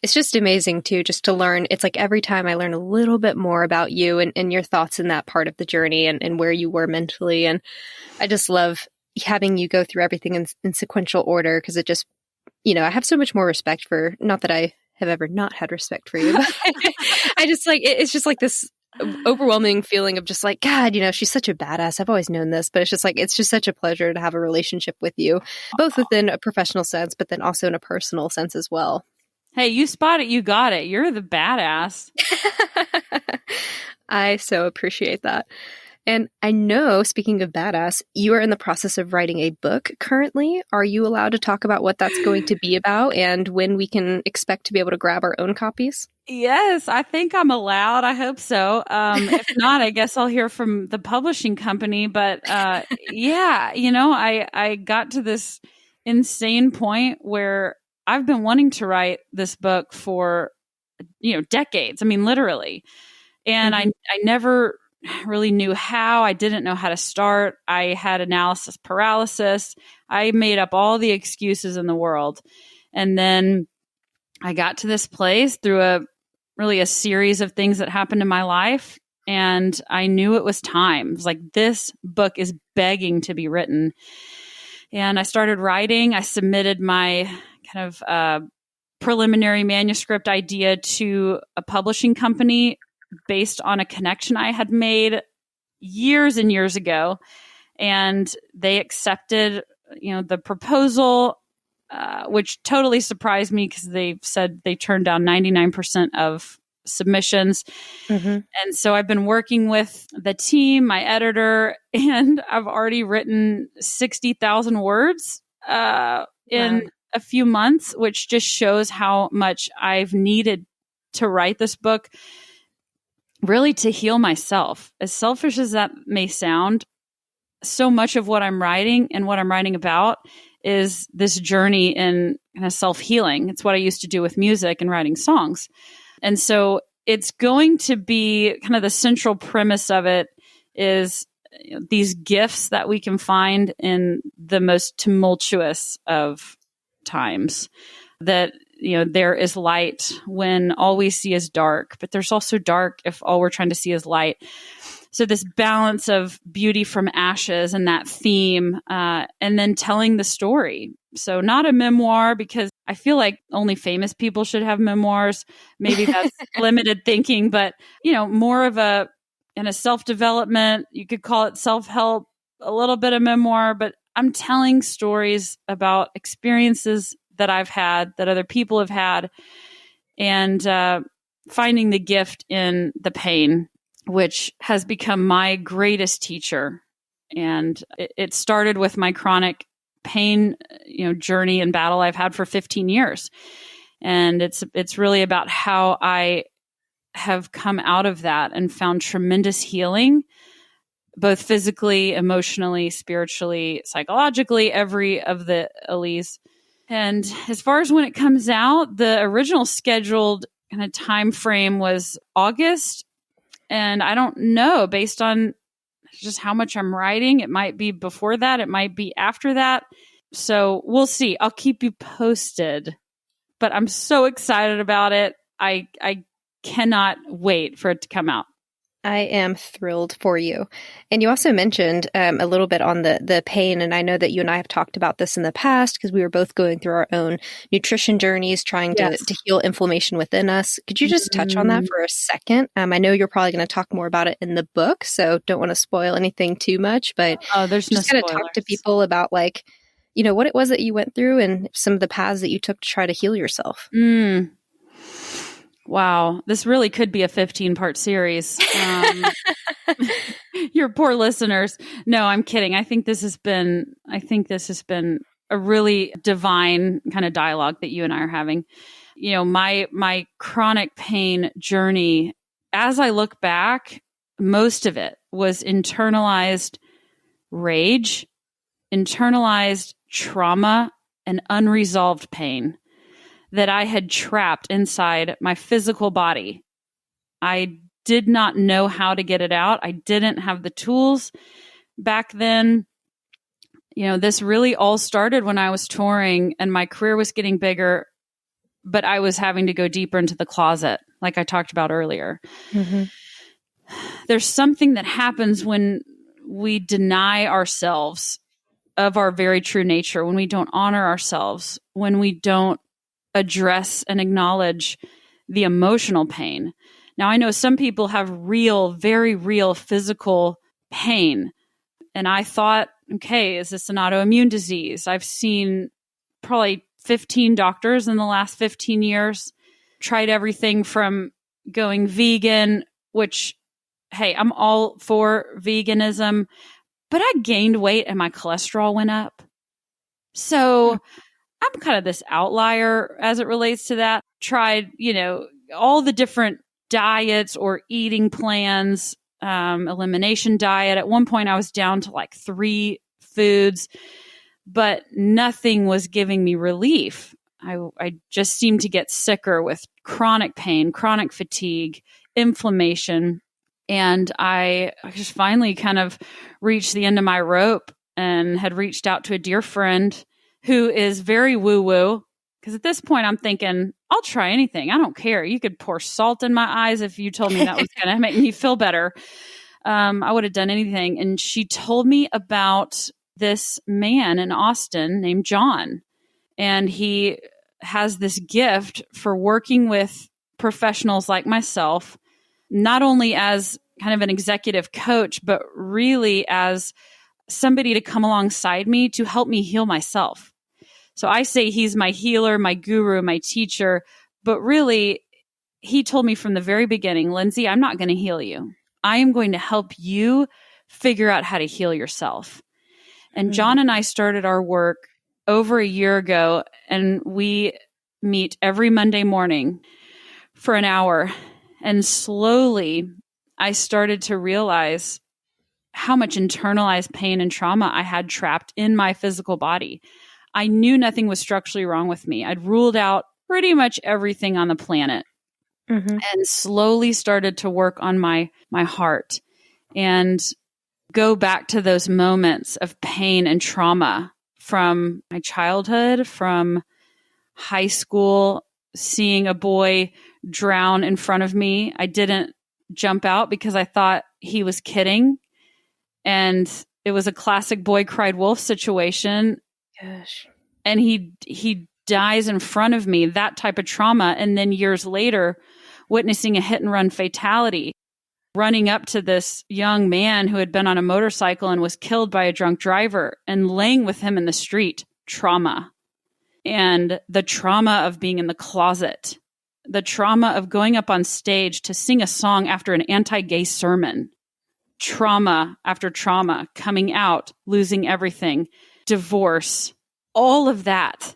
it's just amazing too, just to learn. It's like every time I learn a little bit more about you and your thoughts in that part of the journey and where you were mentally. And I just love having you go through everything in sequential order, because it just, I have so much more respect for, not that I have ever not had respect for you, but I just like, it's just like this overwhelming feeling of just like, God, she's such a badass. I've always known this, but it's just like, it's just such a pleasure to have a relationship with you, both within a professional sense, but then also in a personal sense as well. Hey, you spot it. You got it. You're the badass. I so appreciate that. And I know, speaking of badass, you are in the process of writing a book currently. Are you allowed to talk about what that's going to be about and when we can expect to be able to grab our own copies? Yes, I think I'm allowed. I hope so. If not, I guess I'll hear from the publishing company. But yeah, I got to this insane point where I've been wanting to write this book for, decades. I mean, literally. And I never really knew how. I didn't know how to start. I had analysis paralysis. I made up all the excuses in the world. And then I got to this place through a series of things that happened in my life. And I knew it was time. It was like, this book is begging to be written. And I started writing. I submitted my kind of preliminary manuscript idea to a publishing company based on a connection I had made years and years ago. And they accepted, the proposal, which totally surprised me because they said they turned down 99% of submissions. And so I've been working with the team, my editor, and I've already written 60,000 words in a few months, which just shows how much I've needed to write this book, really to heal myself. As selfish as that may sound, so much of what I'm writing and what I'm writing about is this journey in kind of self-healing. It's what I used to do with music and writing songs. And so it's going to be kind of the central premise of it is these gifts that we can find in the most tumultuous of times. That, there is light when all we see is dark, but there's also dark if all we're trying to see is light. So this balance of beauty from ashes and that theme, and then telling the story. So not a memoir, because I feel like only famous people should have memoirs. Maybe that's limited thinking, but more of a self-development. You could call it self-help, a little bit of memoir, but I'm telling stories about experiences that I've had, that other people have had, and finding the gift in the pain, which has become my greatest teacher. And it started with my chronic pain, journey and battle I've had for 15 years. And it's really about how I have come out of that and found tremendous healing, both physically, emotionally, spiritually, psychologically, every of the Elise. And as far as when it comes out, the original scheduled kind of time frame was August. And I don't know, based on just how much I'm writing, it might be before that, it might be after that. So we'll see. I'll keep you posted. But I'm so excited about it. I cannot wait for it to come out. I am thrilled for you. And you also mentioned a little bit on the pain. And I know that you and I have talked about this in the past because we were both going through our own nutrition journeys, trying to heal inflammation within us. Could you just touch on that for a second? I know you're probably going to talk more about it in the book, so don't want to spoil anything too much, but there's just no kind of talk to people about what it was that you went through and some of the paths that you took to try to heal yourself. Wow. This really could be a 15-part series. Your poor listeners. No, I'm kidding. I think this has been a really divine kind of dialogue that you and I are having. My chronic pain journey, as I look back, most of it was internalized rage, internalized trauma, and unresolved pain that I had trapped inside my physical body. I did not know how to get it out. I didn't have the tools back then. This really all started when I was touring and my career was getting bigger, but I was having to go deeper into the closet, like I talked about earlier. There's something that happens when we deny ourselves of our very true nature, when we don't honor ourselves, when we don't address and acknowledge the emotional pain. Now, I know some people have real, very real physical pain. And I thought, okay, is this an autoimmune disease? I've seen probably 15 doctors in the last 15 years, tried everything from going vegan, which, hey, I'm all for veganism, but I gained weight and my cholesterol went up. So I'm kind of this outlier as it relates to that. Tried, all the different diets or eating plans, elimination diet. At one point, I was down to like 3 foods. but nothing was giving me relief. I just seemed to get sicker with chronic pain, chronic fatigue, inflammation. And I just finally kind of reached the end of my rope and had reached out to a dear friend who is very woo-woo. Because at this point, I'm thinking, I'll try anything. I don't care. You could pour salt in my eyes if you told me that was going to make me feel better. I would have done anything. And she told me about this man in Austin named John. And he has this gift for working with professionals like myself, not only as kind of an executive coach, but really as somebody to come alongside me to help me heal myself. So I say he's my healer, my guru, my teacher, but really he told me from the very beginning, Lindsey, I'm not going to heal you. I am going to help you figure out how to heal yourself. And John and I started our work over a year ago, and we meet every Monday morning for an hour. And slowly, I started to realize how much internalized pain and trauma I had trapped in my physical body. I knew nothing was structurally wrong with me. I'd ruled out pretty much everything on the planet and slowly started to work on my heart and go back to those moments of pain and trauma from my childhood, from high school, seeing a boy drown in front of me. I didn't jump out because I thought he was kidding. And it was a classic boy cried wolf situation. Gosh. And he dies in front of me, that type of trauma. And then years later, witnessing a hit and run fatality, running up to this young man who had been on a motorcycle and was killed by a drunk driver and laying with him in the street, trauma. And the trauma of being in the closet, the trauma of going up on stage to sing a song after an anti-gay sermon, trauma after trauma, coming out, losing everything, divorce, all of that.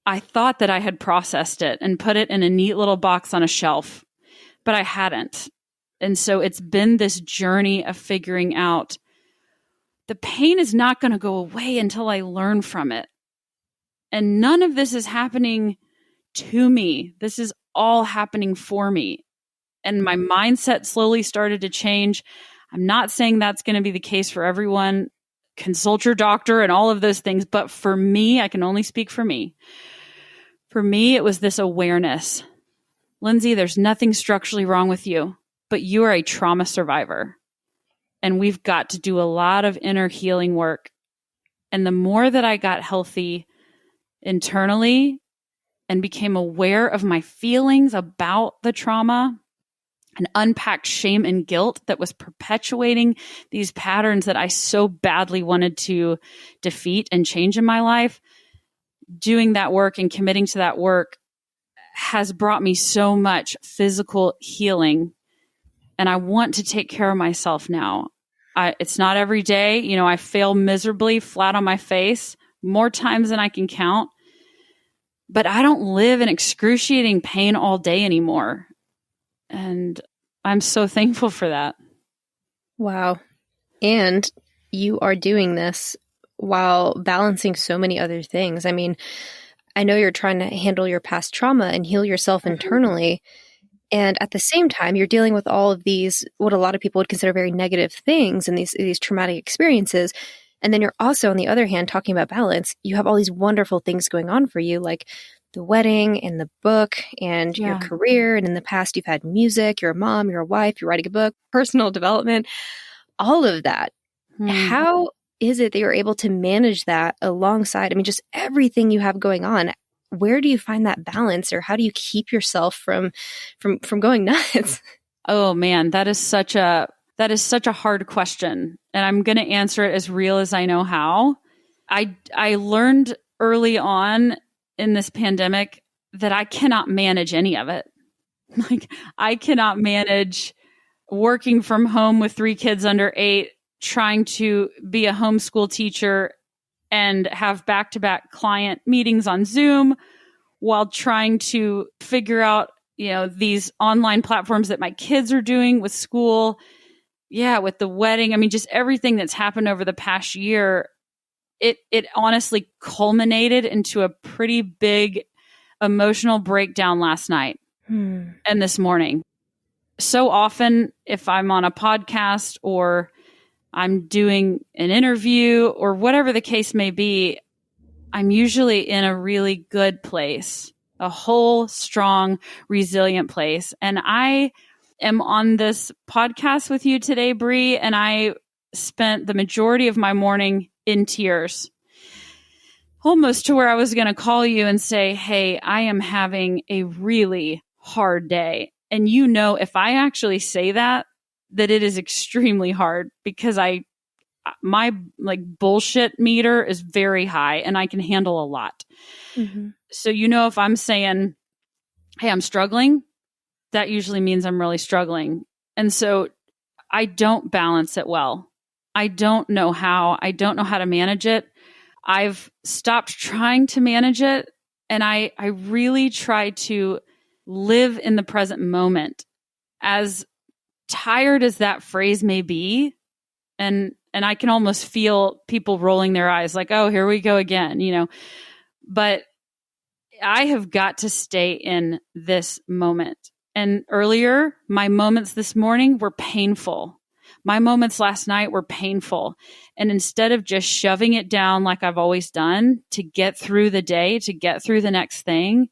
I thought that I had processed it and put it in a neat little box on a shelf, but I hadn't. And so it's been this journey of figuring out the pain is not going to go away until I learn from it. And none of this is happening to me. This is all happening for me. And my mindset slowly started to change. I'm not saying that's going to be the case for everyone. Consult your doctor and all of those things. But for me, I can only speak for me. For me, it was this awareness. Lindsey, there's nothing structurally wrong with you, but you are a trauma survivor. And we've got to do a lot of inner healing work. And the more that I got healthy internally and became aware of my feelings about the trauma and unpacked shame and guilt that was perpetuating these patterns that I so badly wanted to defeat and change in my life, doing that work and committing to that work has brought me so much physical healing. And I want to take care of myself now. It's not every day. You know, I fail miserably, flat on my face, more times than I can count. But I don't live in excruciating pain all day anymore. And I'm so thankful for that. Wow. And you are doing this while balancing so many other things. I mean, I know you're trying to handle your past trauma and heal yourself internally. And at the same time, you're dealing with all of these, what a lot of people would consider very negative things and these traumatic experiences. And then you're also, on the other hand, talking about balance. You have all these wonderful things going on for you, like the wedding and the book and your career. And in the past, you've had music, you're a mom, you're a wife, you're writing a book, personal development, all of that. How is it that you're able to manage that alongside, I mean, just everything you have going on? Where do you find that balance, or how do you keep yourself from going nuts? Oh man, that is such a hard question. And I'm going to answer it as real as I know how. I learned early on in this pandemic that I cannot manage any of it. Like, I cannot manage working from home with 3 kids under 8, trying to be a homeschool teacher and have back-to-back client meetings on Zoom while trying to figure out, these online platforms that my kids are doing with school. Yeah, with the wedding. I mean, just everything that's happened over the past year. it honestly culminated into a pretty big emotional breakdown last night and this morning. So often, if I'm on a podcast or I'm doing an interview or whatever the case may be, I'm usually in a really good place, a whole, strong, resilient place. And I am on this podcast with you today, Bree, and I spent the majority of my morning in tears, almost to where I was going to call you and say, hey, I am having a really hard day. And you know, if I actually say that it is extremely hard because my like bullshit meter is very high and I can handle a lot. Mm-hmm. So, you know, if I'm saying, hey, I'm struggling, that usually means I'm really struggling. And so I don't balance it well. I don't know how. I don't know how to manage it. I've stopped trying to manage it. And I really try to live in the present moment. As tired as that phrase may be, and I can almost feel people rolling their eyes like, oh, here we go again, you know. But I have got to stay in this moment. And earlier, my moments this morning were painful. My moments last night were painful. And instead of just shoving it down like I've always done to get through the day, to get through the next thing,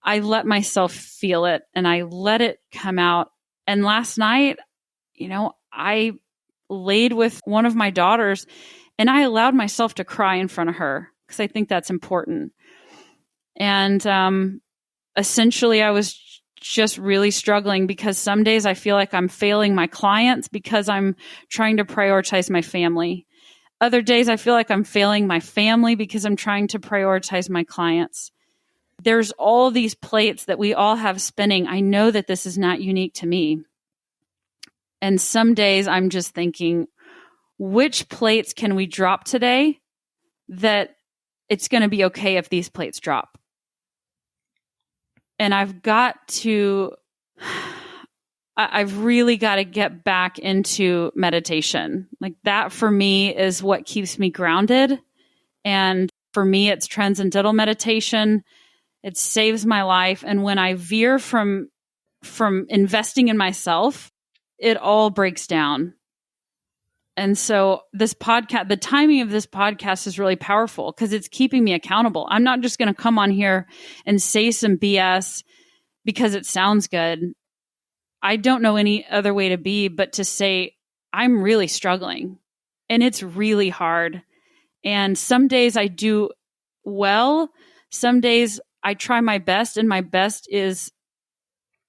I let myself feel it and I let it come out. And last night, you know, I laid with one of my daughters and I allowed myself to cry in front of her because I think that's important. And essentially, I was just really struggling because some days I feel like I'm failing my clients because I'm trying to prioritize my family. Other days I feel like I'm failing my family because I'm trying to prioritize my clients. There's all these plates that we all have spinning. I know that this is not unique to me. And some days I'm just thinking, which plates can we drop today that it's going to be okay if these plates drop? And I've really got to get back into meditation. Like that for me is what keeps me grounded. And for me, it's transcendental meditation. It saves my life. And when I veer from investing in myself, it all breaks down. And so this podcast, the timing of this podcast is really powerful because it's keeping me accountable. I'm not just going to come on here and say some BS because it sounds good. I don't know any other way to be but to say I'm really struggling and it's really hard. And some days I do well. Some days I try my best and my best is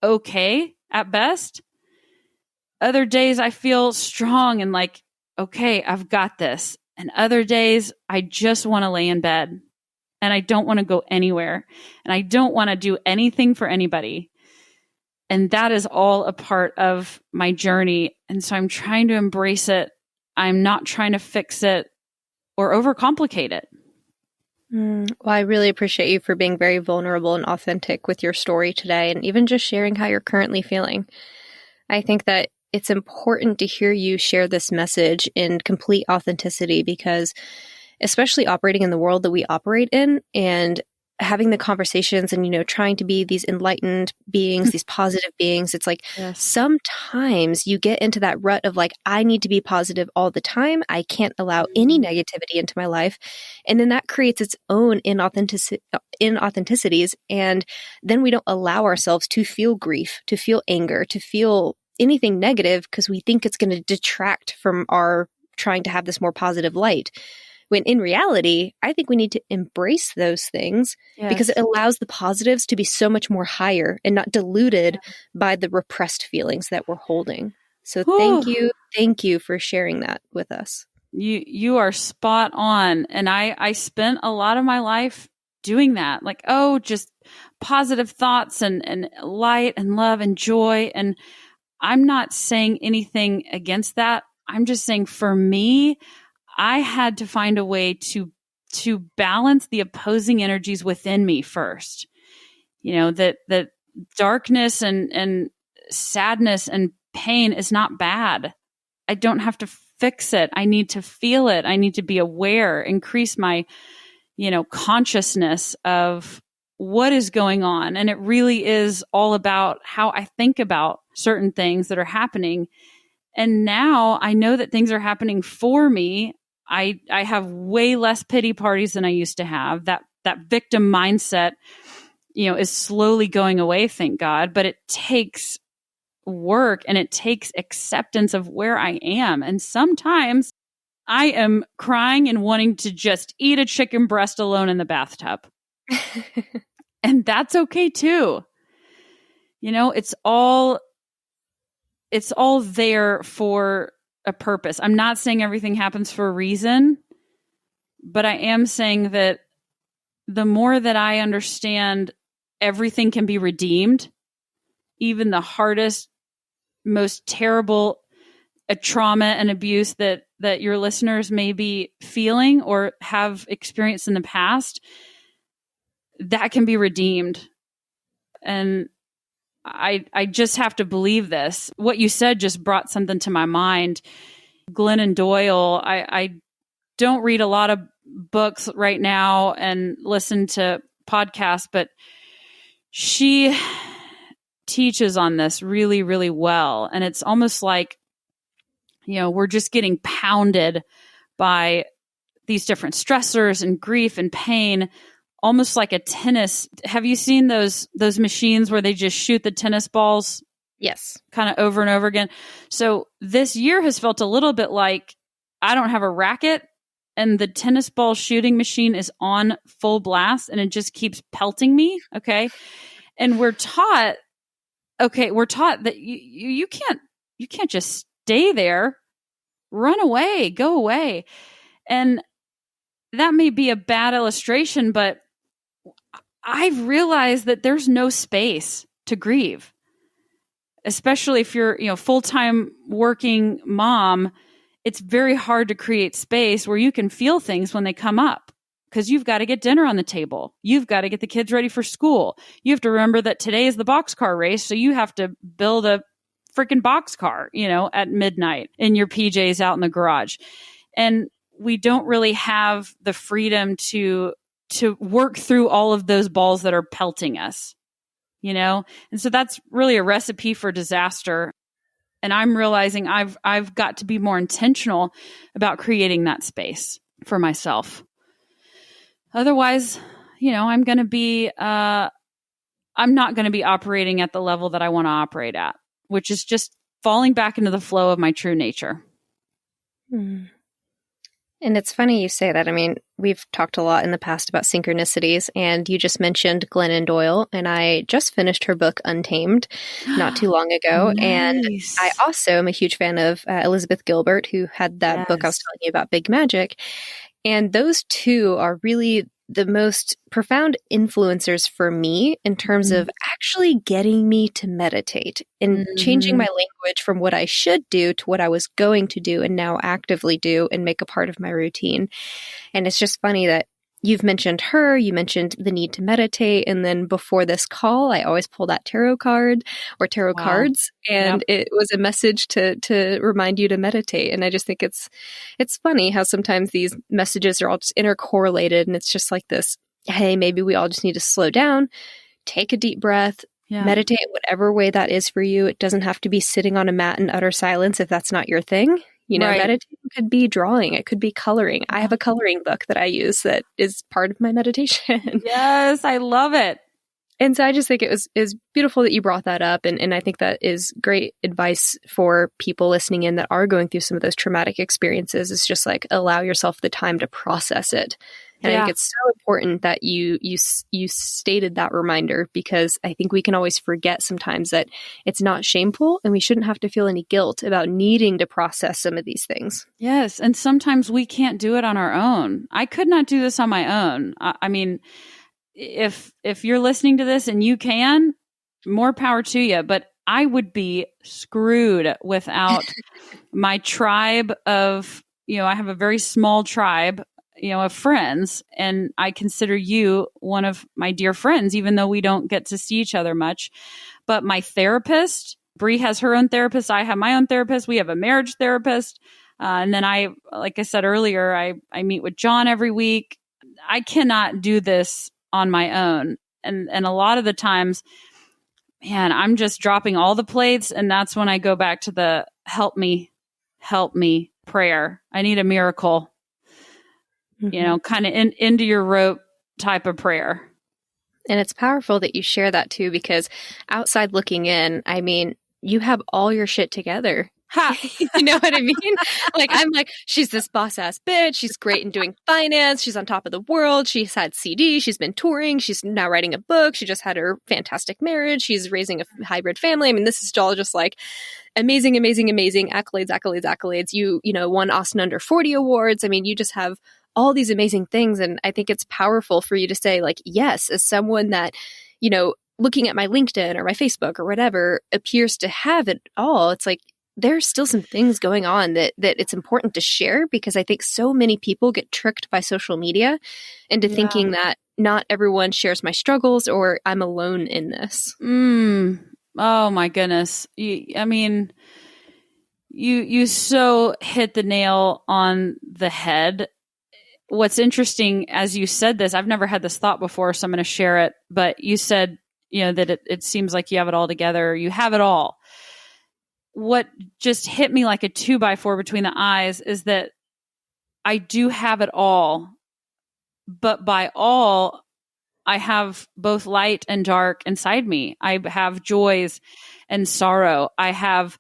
okay at best. Other days I feel strong and like, okay, I've got this. And other days I just want to lay in bed and I don't want to go anywhere and I don't want to do anything for anybody. And that is all a part of my journey. And so I'm trying to embrace it. I'm not trying to fix it or overcomplicate it. Well, I really appreciate you for being very vulnerable and authentic with your story today and even just sharing how you're currently feeling. I think that it's important to hear you share this message in complete authenticity because especially operating in the world that we operate in and having the conversations and, you know, trying to be these enlightened beings, these positive beings, it's like sometimes you get into that rut of like, I need to be positive all the time. I can't allow any negativity into my life. And then that creates its own inauthenticities. And then we don't allow ourselves to feel grief, to feel anger, to feel anything negative because we think it's going to detract from our trying to have this more positive light. When in reality, I think we need to embrace those things because it allows the positives to be so much more higher and not diluted by the repressed feelings that we're holding. So thank you for sharing that with us. You are spot on. And I spent a lot of my life doing that. Like, oh, just positive thoughts and light and love and joy. And I'm not saying anything against that. I'm just saying for me, I had to find a way to balance the opposing energies within me first. You know, that darkness and sadness and pain is not bad. I don't have to fix it. I need to feel it. I need to be aware, increase my, consciousness of what is going on. And it really is all about how I think about certain things that are happening. And now I know that things are happening for me. I have way less pity parties than I used to have. That victim mindset, is slowly going away, thank God. But it takes work and it takes acceptance of where I am. And sometimes I am crying and wanting to just eat a chicken breast alone in the bathtub. And that's okay too. It's all there for a purpose. I'm not saying everything happens for a reason, but I am saying that the more that I understand everything can be redeemed, even the hardest, most terrible trauma and abuse that your listeners may be feeling or have experienced in the past, that can be redeemed. And I just have to believe this. What you said just brought something to my mind. Glennon Doyle, I don't read a lot of books right now and listen to podcasts, but she teaches on this really, really well. And it's almost like, we're just getting pounded by these different stressors and grief and pain, almost like a tennis. Have you seen those machines where they just shoot the tennis balls? Yes. Kind of over and over again. So this year has felt a little bit like I don't have a racket and the tennis ball shooting machine is on full blast and it just keeps pelting me. Okay. And we're taught that you can't just stay there. Run away, go away. And that may be a bad illustration, but I've realized that there's no space to grieve, especially if you're, full-time working mom. It's very hard to create space where you can feel things when they come up because you've got to get dinner on the table. You've got to get the kids ready for school. You have to remember that today is the boxcar race. So you have to build a freaking boxcar, at midnight in your PJs out in the garage. And we don't really have the freedom to work through all of those balls that are pelting us, And so that's really a recipe for disaster. And I'm realizing I've got to be more intentional about creating that space for myself. Otherwise, I'm not going to be operating at the level that I want to operate at, which is just falling back into the flow of my true nature. Mm. And it's funny you say that. I mean, we've talked a lot in the past about synchronicities, and you just mentioned Glennon Doyle, and I just finished her book Untamed not too long ago. Nice. And I also am a huge fan of Elizabeth Gilbert, who had that book I was telling you about, Big Magic. And those two are really the most profound influencers for me in terms of actually getting me to meditate and changing my language from what I should do to what I was going to do and now actively do and make a part of my routine. And it's just funny that you've mentioned her, you mentioned the need to meditate. And then before this call, I always pull that tarot card or tarot cards. And it was a message to remind you to meditate. And I just think it's funny how sometimes these messages are all just intercorrelated. And it's just like this, hey, maybe we all just need to slow down, take a deep breath, meditate whatever way that is for you. It doesn't have to be sitting on a mat in utter silence if that's not your thing. Meditating could be drawing. It could be coloring. I have a coloring book that I use that is part of my meditation. Yes, I love it. And so I just think it was beautiful that you brought that up. And I think that is great advice for people listening in that are going through some of those traumatic experiences. It's just like allow yourself the time to process it. And I think it's so important that you stated that reminder, because I think we can always forget sometimes that it's not shameful and we shouldn't have to feel any guilt about needing to process some of these things. Yes. And sometimes we can't do it on our own. I could not do this on my own. I mean, if you're listening to this and you can, more power to you. But I would be screwed without my tribe of, I have a very small tribe of friends, and I consider you one of my dear friends, even though we don't get to see each other much. But my therapist, Bree has her own therapist. I have my own therapist. We have a marriage therapist. And then like I said earlier, I meet with John every week. I cannot do this on my own. And a lot of the times, man, I'm just dropping all the plates. And that's when I go back to the help me prayer. I need a miracle, kind of into your rope type of prayer. And it's powerful that you share that too, because outside looking in, I mean, you have all your shit together. Ha! You know what I mean? Like, I'm like, she's this boss ass bitch. She's great in doing finance. She's on top of the world. She's had CD. She's been touring. She's now writing a book. She just had her fantastic marriage. She's raising a hybrid family. I mean, this is all just like amazing, amazing, amazing accolades, accolades, accolades. You won Austin Under 40 awards. I mean, you just have all these amazing things. And I think it's powerful for you to say, like, yes, as someone that, looking at my LinkedIn or my Facebook or whatever appears to have it all, it's like, there's still some things going on that it's important to share, because I think so many people get tricked by social media into thinking that not everyone shares my struggles or I'm alone in this. Oh my goodness. I mean, you so hit the nail on the head. What's interesting, as you said this, I've never had this thought before, so I'm going to share it. But you said, that it seems like you have it all together. You have it all. What just hit me like a 2x4 between the eyes is that I do have it all, but by all, I have both light and dark inside me. I have joys and sorrow. I have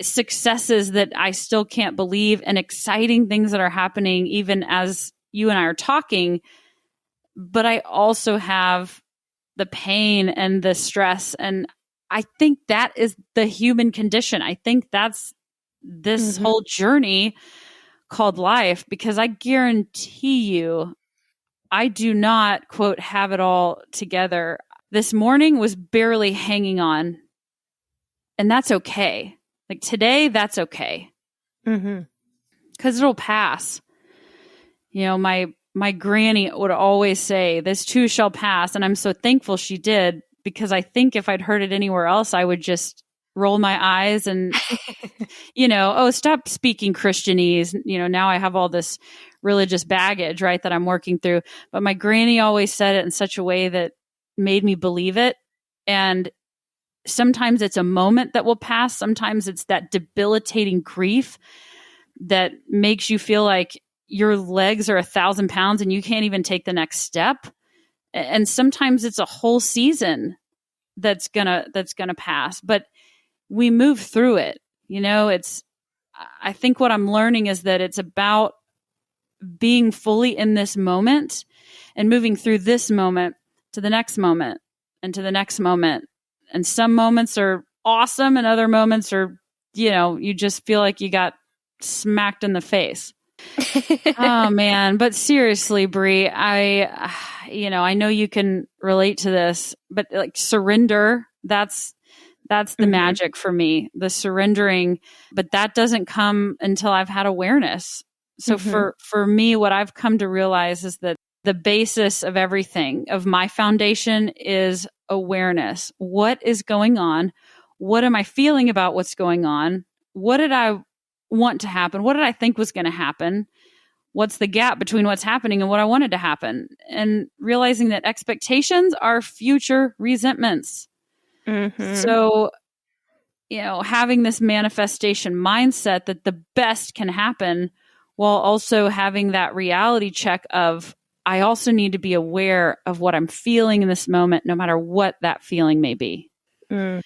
successes that I still can't believe, and exciting things that are happening even as you and I are talking. But I also have the pain and the stress, and I think that is the human condition. I think that's this whole journey called life, because I guarantee you, I do not, quote, have it all together. This morning was barely hanging on, and that's okay. Like today, that's okay. Because it'll pass. My granny would always say, this too shall pass. And I'm so thankful she did, because I think if I'd heard it anywhere else, I would just roll my eyes and, stop speaking Christianese. Now I have all this religious baggage, right, that I'm working through. But my granny always said it in such a way that made me believe it. And sometimes it's a moment that will pass. Sometimes it's that debilitating grief that makes you feel like your legs are 1,000 pounds and you can't even take the next step. And sometimes it's a whole season that's gonna pass, but we move through it. I think what I'm learning is that it's about being fully in this moment and moving through this moment to the next moment and to the next moment. And some moments are awesome and other moments are, you just feel like you got smacked in the face. Oh man. But seriously, Bree, I know you can relate to this, but like surrender, that's the magic for me, the surrendering, but that doesn't come until I've had awareness. So for me, what I've come to realize is that the basis of everything, of my foundation, is awareness. What is going on? What am I feeling about what's going on? What did I want to happen? What did I think was going to happen? What's the gap between what's happening and what I wanted to happen? And realizing that expectations are future resentments. So, having this manifestation mindset that the best can happen, while also having that reality check of, I also need to be aware of what I'm feeling in this moment, no matter what that feeling may be. And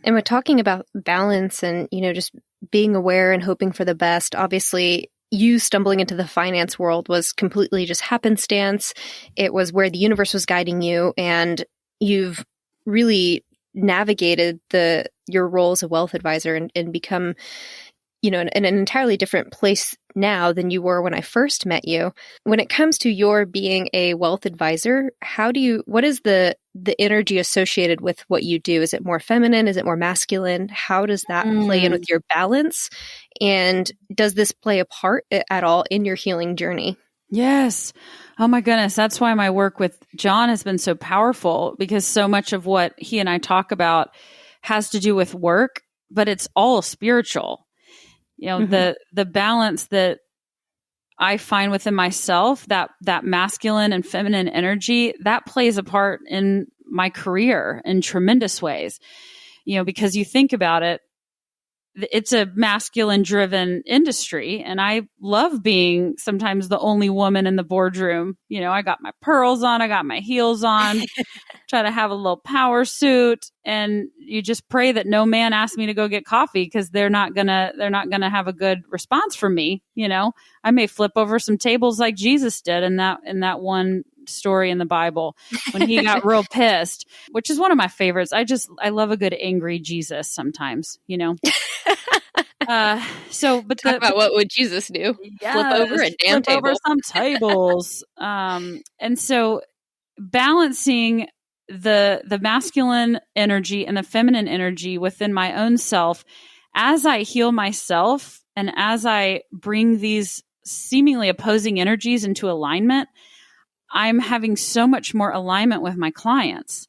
we're talking about balance and, just being aware and hoping for the best. Obviously, you stumbling into the finance world was completely just happenstance. It was where the universe was guiding you, and you've really navigated your role as a wealth advisor and become, in an entirely different place now than you were when I first met you. When it comes to your being a wealth advisor, what is the energy associated with what you do? Is it more feminine? Is it more masculine? How does that play in with your balance? And does this play a part at all in your healing journey? Yes. Oh my goodness. That's why my work with John has been so powerful, because so much of what he and I talk about has to do with work, but it's all spiritual. the balance that I find within myself, that masculine and feminine energy, that plays a part in my career in tremendous ways. Because you think about it, it's a masculine driven industry, and I love being sometimes the only woman in the boardroom. I got my pearls on, I got my heels on, try to have a little power suit, and you just pray that no man asks me to go get coffee, because they're not gonna have a good response from me. I may flip over some tables like Jesus did in that one story in the Bible when he got real pissed, which is one of my favorites. I love a good angry Jesus sometimes, Talk about what would Jesus do? Yes, flip over a damn flip table. over some tables. And so balancing the masculine energy and the feminine energy within my own self, as I heal myself and as I bring these seemingly opposing energies into alignment, I'm having so much more alignment with my clients.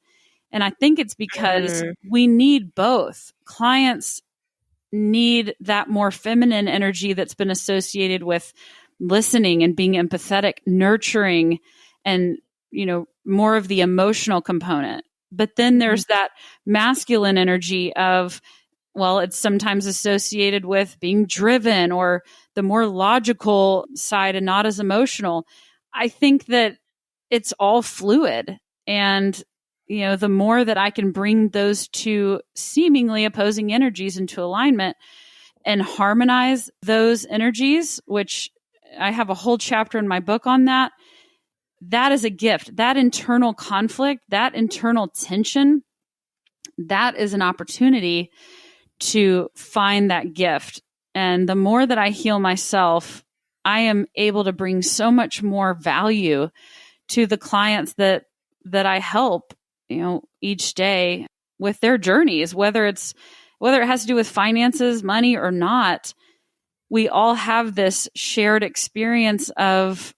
And I think it's because we need both. Clients need that more feminine energy that's been associated with listening and being empathetic, nurturing, and, more of the emotional component. But then there's that masculine energy of, well, it's sometimes associated with being driven or the more logical side and not as emotional. I think that it's all fluid. And, the more that I can bring those two seemingly opposing energies into alignment and harmonize those energies, which I have a whole chapter in my book on that, that is a gift. That internal conflict, that internal tension, that is an opportunity to find that gift. And the more that I heal myself, I am able to bring so much more value to the clients that I help, each day with their journeys, whether it has to do with finances, money, or not. We all have this shared experience of,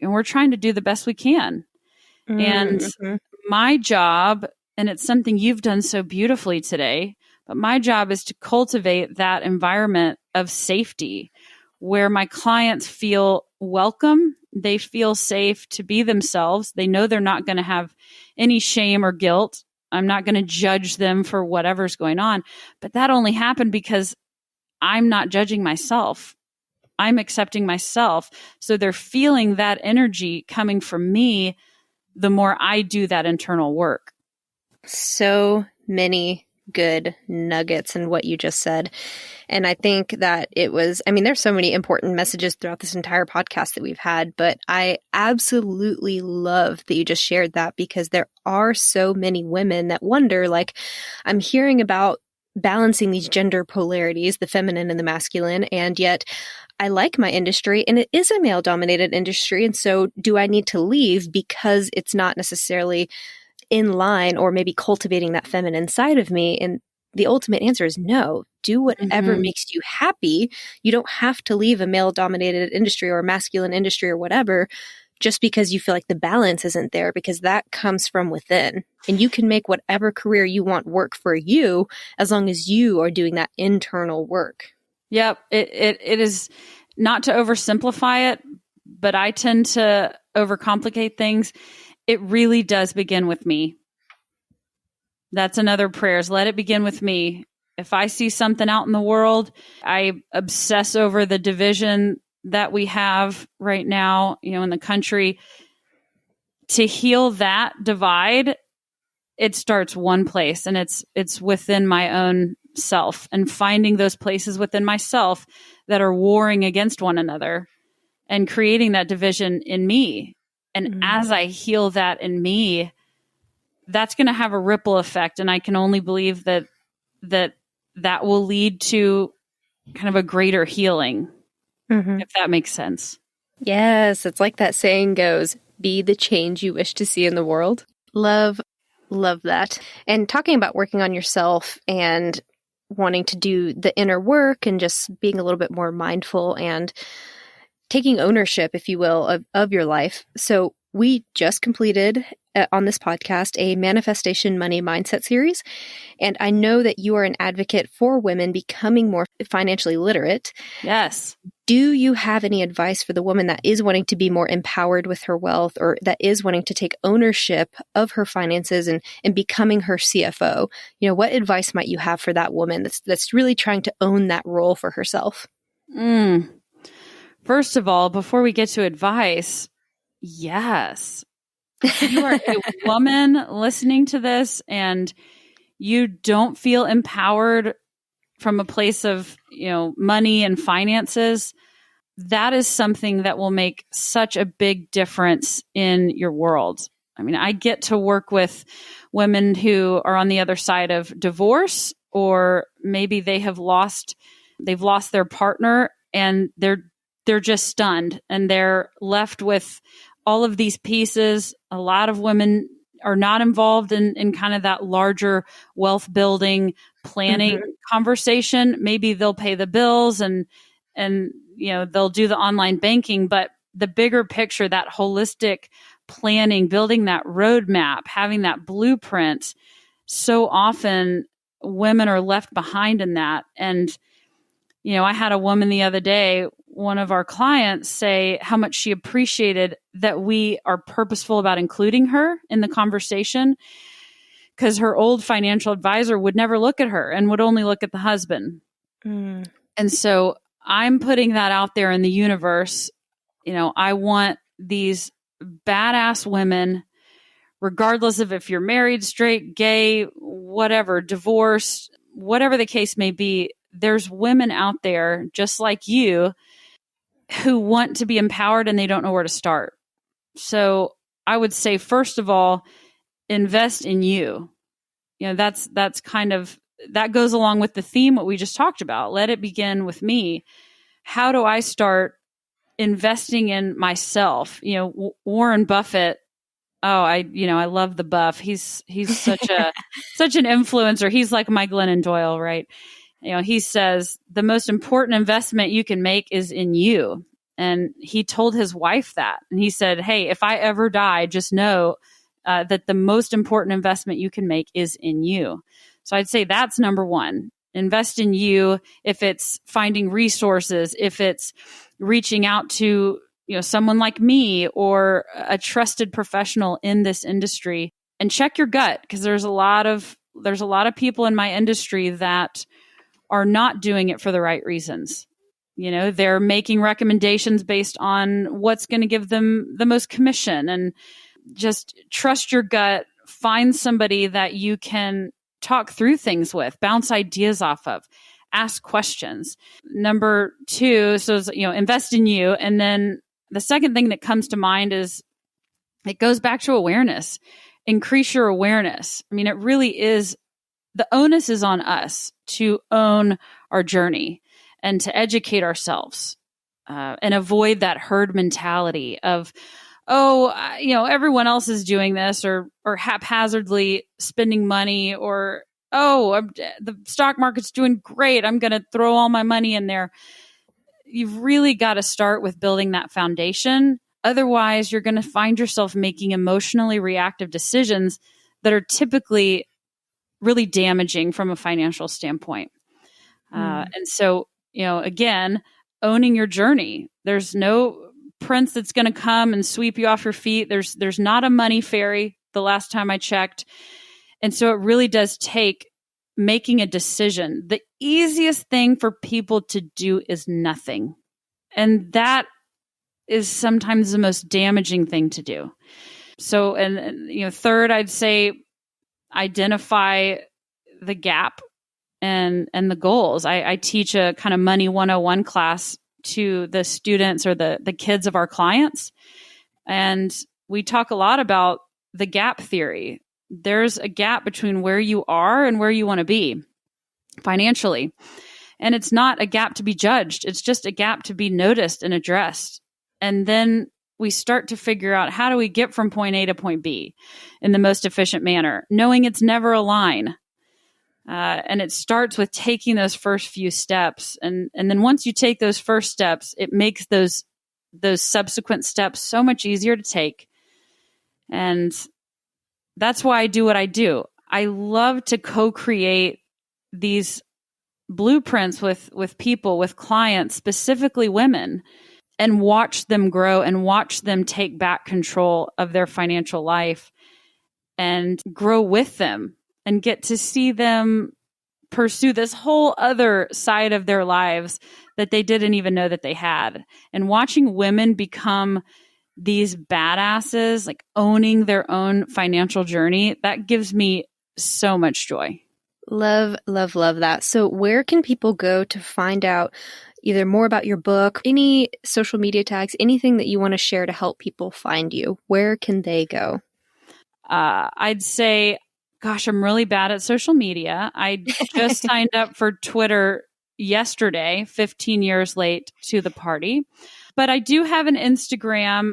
and we're trying to do the best we can. And my job, and it's something you've done so beautifully today, but my job is to cultivate that environment of safety where my clients feel welcome. They feel safe to be themselves. They know they're not going to have any shame or guilt. I'm not going to judge them for whatever's going on. But that only happened because I'm not judging myself. I'm accepting myself. So they're feeling that energy coming from me the more I do that internal work. So many good nuggets in what you just said. And I think that there's so many important messages throughout this entire podcast that we've had, but I absolutely love that you just shared that, because there are so many women that wonder, I'm hearing about balancing these gender polarities, the feminine and the masculine, and yet I like my industry and it is a male dominated industry. And so do I need to leave because it's not necessarily in line or maybe cultivating that feminine side of me? And the ultimate answer is no. Do whatever makes you happy. You don't have to leave a male dominated industry or a masculine industry or whatever just because you feel like the balance isn't there, because that comes from within. And you can make whatever career you want work for you as long as you are doing that internal work. Yep. It is, not to oversimplify it, but I tend to overcomplicate things. It really does begin with me. That's another prayer, is let it begin with me. If I see something out in the world, I obsess over the division that we have right now, in the country. To heal that divide, it starts one place, and it's within my own self, and finding those places within myself that are warring against one another and creating that division in me. And as I heal that in me, that's going to have a ripple effect. And I can only believe that will lead to kind of a greater healing, if that makes sense. Yes. It's like that saying goes, be the change you wish to see in the world. Love that. And talking about working on yourself and wanting to do the inner work and just being a little bit more mindful and taking ownership, if you will, of your life. So we just completed on this podcast a manifestation money mindset series. And I know that you are an advocate for women becoming more financially literate. Yes. Do you have any advice for the woman that is wanting to be more empowered with her wealth, or that is wanting to take ownership of her finances and becoming her CFO? What advice might you have for that woman that's really trying to own that role for herself? First of all, before we get to advice, yes. If you are a woman listening to this and you don't feel empowered from a place of, money and finances, that is something that will make such a big difference in your world. I mean, I get to work with women who are on the other side of divorce, or maybe they've lost their partner and they're just stunned and they're left with all of these pieces. A lot of women are not involved in kind of that larger wealth building planning conversation. Maybe they'll pay the bills and they'll do the online banking, but the bigger picture, that holistic planning, building that roadmap, having that blueprint, so often women are left behind in that. And, I had a woman the other day, one of our clients, say how much she appreciated that we are purposeful about including her in the conversation, because her old financial advisor would never look at her and would only look at the husband. And so I'm putting that out there in the universe. I want these badass women, regardless of if you're married, straight, gay, whatever, divorced, whatever the case may be. There's women out there just like you who want to be empowered and they don't know where to start. So I would say, first of all, invest in you. That's kind of, that goes along with the theme, what we just talked about. Let it begin with me. How do I start investing in myself? Warren Buffett. Oh, I love the buff. He's such an influencer. He's like my Glennon Doyle, right? He says the most important investment you can make is in you. And he told his wife that. And he said, hey, if I ever die, just know that the most important investment you can make is in you. So I'd say that's number one. Invest in you. If it's finding resources, if it's reaching out to someone like me or a trusted professional in this industry, and check your gut, because there's a lot of people in my industry that are not doing it for the right reasons. They're making recommendations based on what's going to give them the most commission. And just trust your gut. Find somebody that you can talk through things with, bounce ideas off of, ask questions. Number two, so invest in you. And then the second thing that comes to mind is, it goes back to awareness. Increase your awareness. I mean, it really is, the onus is on us to own our journey and to educate ourselves and avoid that herd mentality of, everyone else is doing this, or haphazardly spending money, or, the stock market's doing great, I'm going to throw all my money in there. You've really got to start with building that foundation. Otherwise, you're going to find yourself making emotionally reactive decisions that are typically really damaging from a financial standpoint. And so, again, owning your journey. There's no prince that's going to come and sweep you off your feet. There's not a money fairy, the last time I checked. And so it really does take making a decision. The easiest thing for people to do is nothing. And that is sometimes the most damaging thing to do. So, and third, I'd say identify the gap and the goals. I teach a kind of money 101 class to the students or the kids of our clients. And we talk a lot about the gap theory. There's a gap between where you are and where you want to be financially. And it's not a gap to be judged. It's just a gap to be noticed and addressed. And then we start to figure out, how do we get from point A to point B in the most efficient manner, knowing it's never a line. And it starts with taking those first few steps. And then once you take those first steps, it makes those subsequent steps so much easier to take. And that's why I do what I do. I love to co-create these blueprints with people, with clients, specifically women, and watch them grow and watch them take back control of their financial life and grow with them and get to see them pursue this whole other side of their lives that they didn't even know that they had. And watching women become these badasses, like owning their own financial journey, that gives me so much joy. Love, love, love that. So where can people go to find out either more about your book, any social media tags, anything that you want to share to help people find you? Where can they go? I'd say, gosh, I'm really bad at social media. I just signed up for Twitter yesterday, 15 years late to the party. But I do have an Instagram,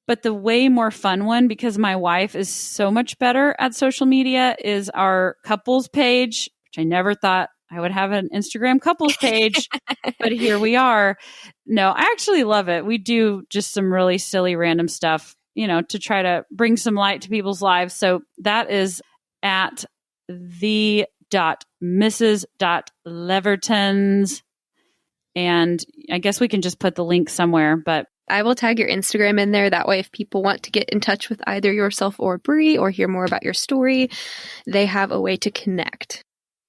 but the way more fun one, because my wife is so much better at social media, is our couples page, which I never thought I would have an Instagram couples page, but here we are. No, I actually love it. We do just some really silly random stuff, to try to bring some light to people's lives. So that is at the.mrs.levertons. And I guess we can just put the link somewhere, but I will tag your Instagram in there. That way, if people want to get in touch with either yourself or Bree or hear more about your story, they have a way to connect.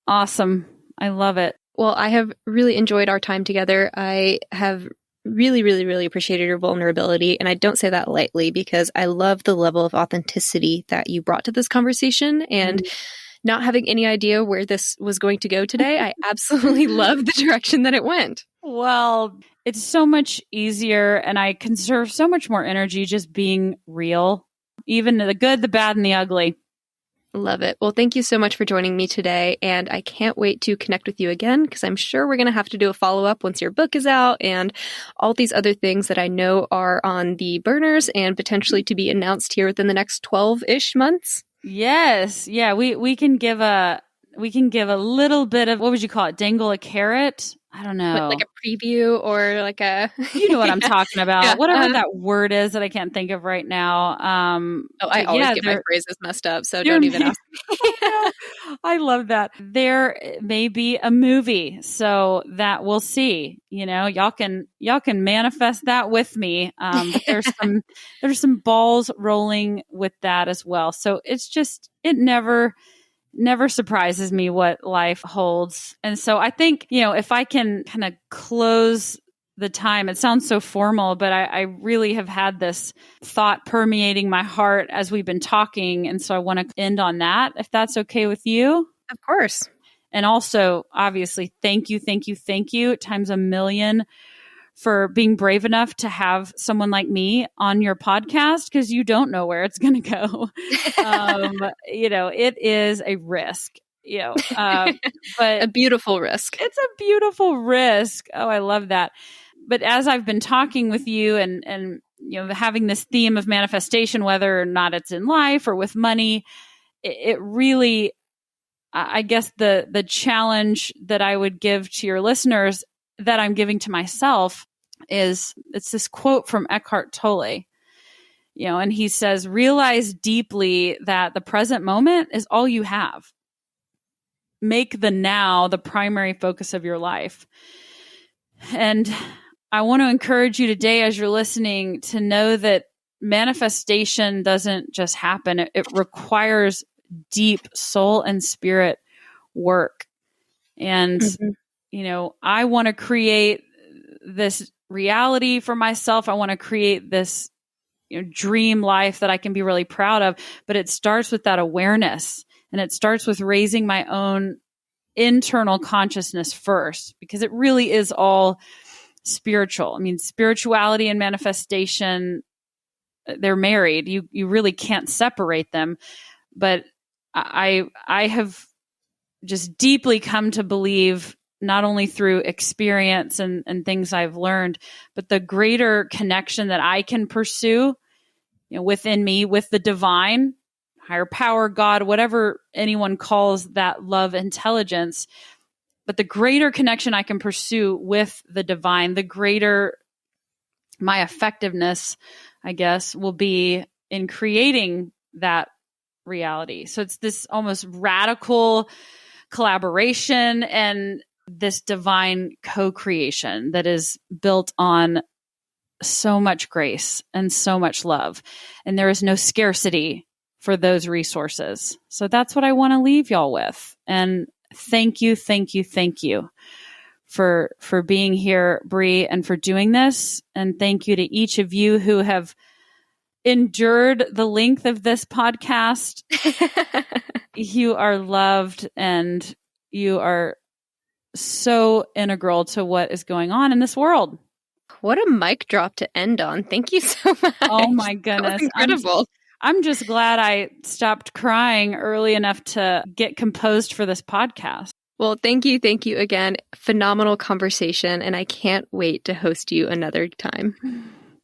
Awesome. I love it. Well, I have really enjoyed our time together. I have really, really, really appreciated your vulnerability. And I don't say that lightly because I love the level of authenticity that you brought to this conversation. And not having any idea where this was going to go today, I absolutely love the direction that it went. Well, it's so much easier and I conserve so much more energy just being real, even the good, the bad, and the ugly. Love it. Well, thank you so much for joining me today. And I can't wait to connect with you again because I'm sure we're going to have to do a follow-up once your book is out and all these other things that I know are on the burners and potentially to be announced here within the next 12-ish months. Yes. Yeah. We can give a little bit of, what would you call it? Dangle a carrot? I don't know. Like a preview or like a... You know what I'm talking about. Yeah. Whatever that word is that I can't think of right now. I always get my phrases messed up, so don't even ask me. I love that. There may be a movie, so that we'll see. Y'all can manifest that with me. But there's some balls rolling with that as well. So it's just, it never surprises me what life holds. And so I think, if I can kind of close the time, it sounds so formal, but I really have had this thought permeating my heart as we've been talking. And so I want to end on that, if that's okay with you. Of course. And also, obviously, thank you times a million for being brave enough to have someone like me on your podcast, because you don't know where it's going to go. It is a risk, but a beautiful risk. It's a beautiful risk. Oh, I love that. But as I've been talking with you and having this theme of manifestation, whether or not it's in life or with money, it really, I guess the challenge that I would give to your listeners that I'm giving to myself is, it's this quote from Eckhart Tolle, and he says, realize deeply that the present moment is all you have. Make the now the primary focus of your life. And I want to encourage you today, as you're listening, to know that manifestation doesn't just happen. It requires deep soul and spirit work. And, I want to create this reality for myself. I want to create this dream life that I can be really proud of. But it starts with that awareness, and it starts with raising my own internal consciousness first, because it really is all spiritual. I mean, spirituality and manifestation, they're married. You really can't separate them. But I have just deeply come to believe, not only through experience and things I've learned, but the greater connection that I can pursue, within me, with the divine, higher power, God, whatever anyone calls that love intelligence. But the greater connection I can pursue with the divine, the greater my effectiveness, I guess, will be in creating that reality. So it's this almost radical collaboration and this divine co-creation that is built on so much grace and so much love. And there is no scarcity for those resources. So that's what I want to leave y'all with. And thank you for being here, Bree, and for doing this. And thank you to each of you who have endured the length of this podcast. You are loved and you are so integral to what is going on in this world. What a mic drop to end on. Thank you so much. Oh my goodness. Incredible. I'm just glad I stopped crying early enough to get composed for this podcast. Well, thank you again. Phenomenal conversation, and I can't wait to host you another time.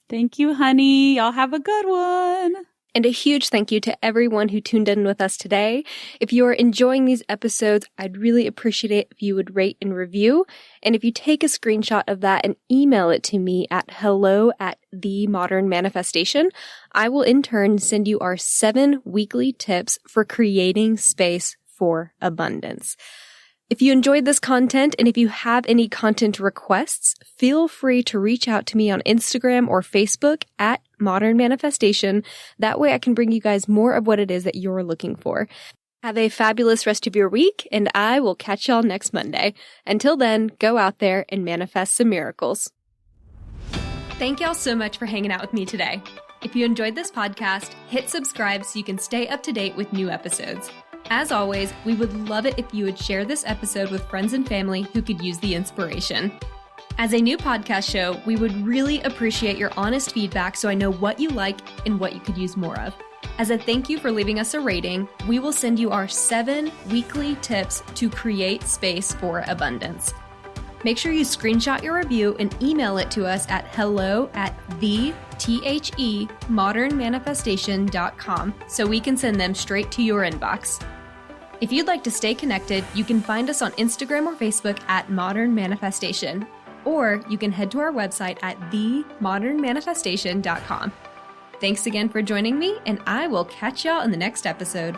Thank you, honey. Y'all have a good one. And a huge thank you to everyone who tuned in with us today. If you are enjoying these episodes, I'd really appreciate it if you would rate and review. And if you take a screenshot of that and email it to me at hello@themodernmanifestation, I will in turn send you our 7 weekly tips for creating space for abundance. If you enjoyed this content and if you have any content requests, feel free to reach out to me on Instagram or Facebook at Modern Manifestation. That way I can bring you guys more of what it is that you're looking for. Have a fabulous rest of your week, and I will catch y'all next Monday. Until then, go out there and manifest some miracles. Thank y'all so much for hanging out with me today. If you enjoyed this podcast, hit subscribe so you can stay up to date with new episodes. As always, we would love it if you would share this episode with friends and family who could use the inspiration. As a new podcast show, we would really appreciate your honest feedback so I know what you like and what you could use more of. As a thank you for leaving us a rating, we will send you our 7 weekly tips to create space for abundance. Make sure you screenshot your review and email it to us at hello@themodernmanifestation.com so we can send them straight to your inbox. If you'd like to stay connected, you can find us on Instagram or Facebook at Modern Manifestation, or you can head to our website at themodernmanifestation.com. Thanks again for joining me, and I will catch y'all in the next episode.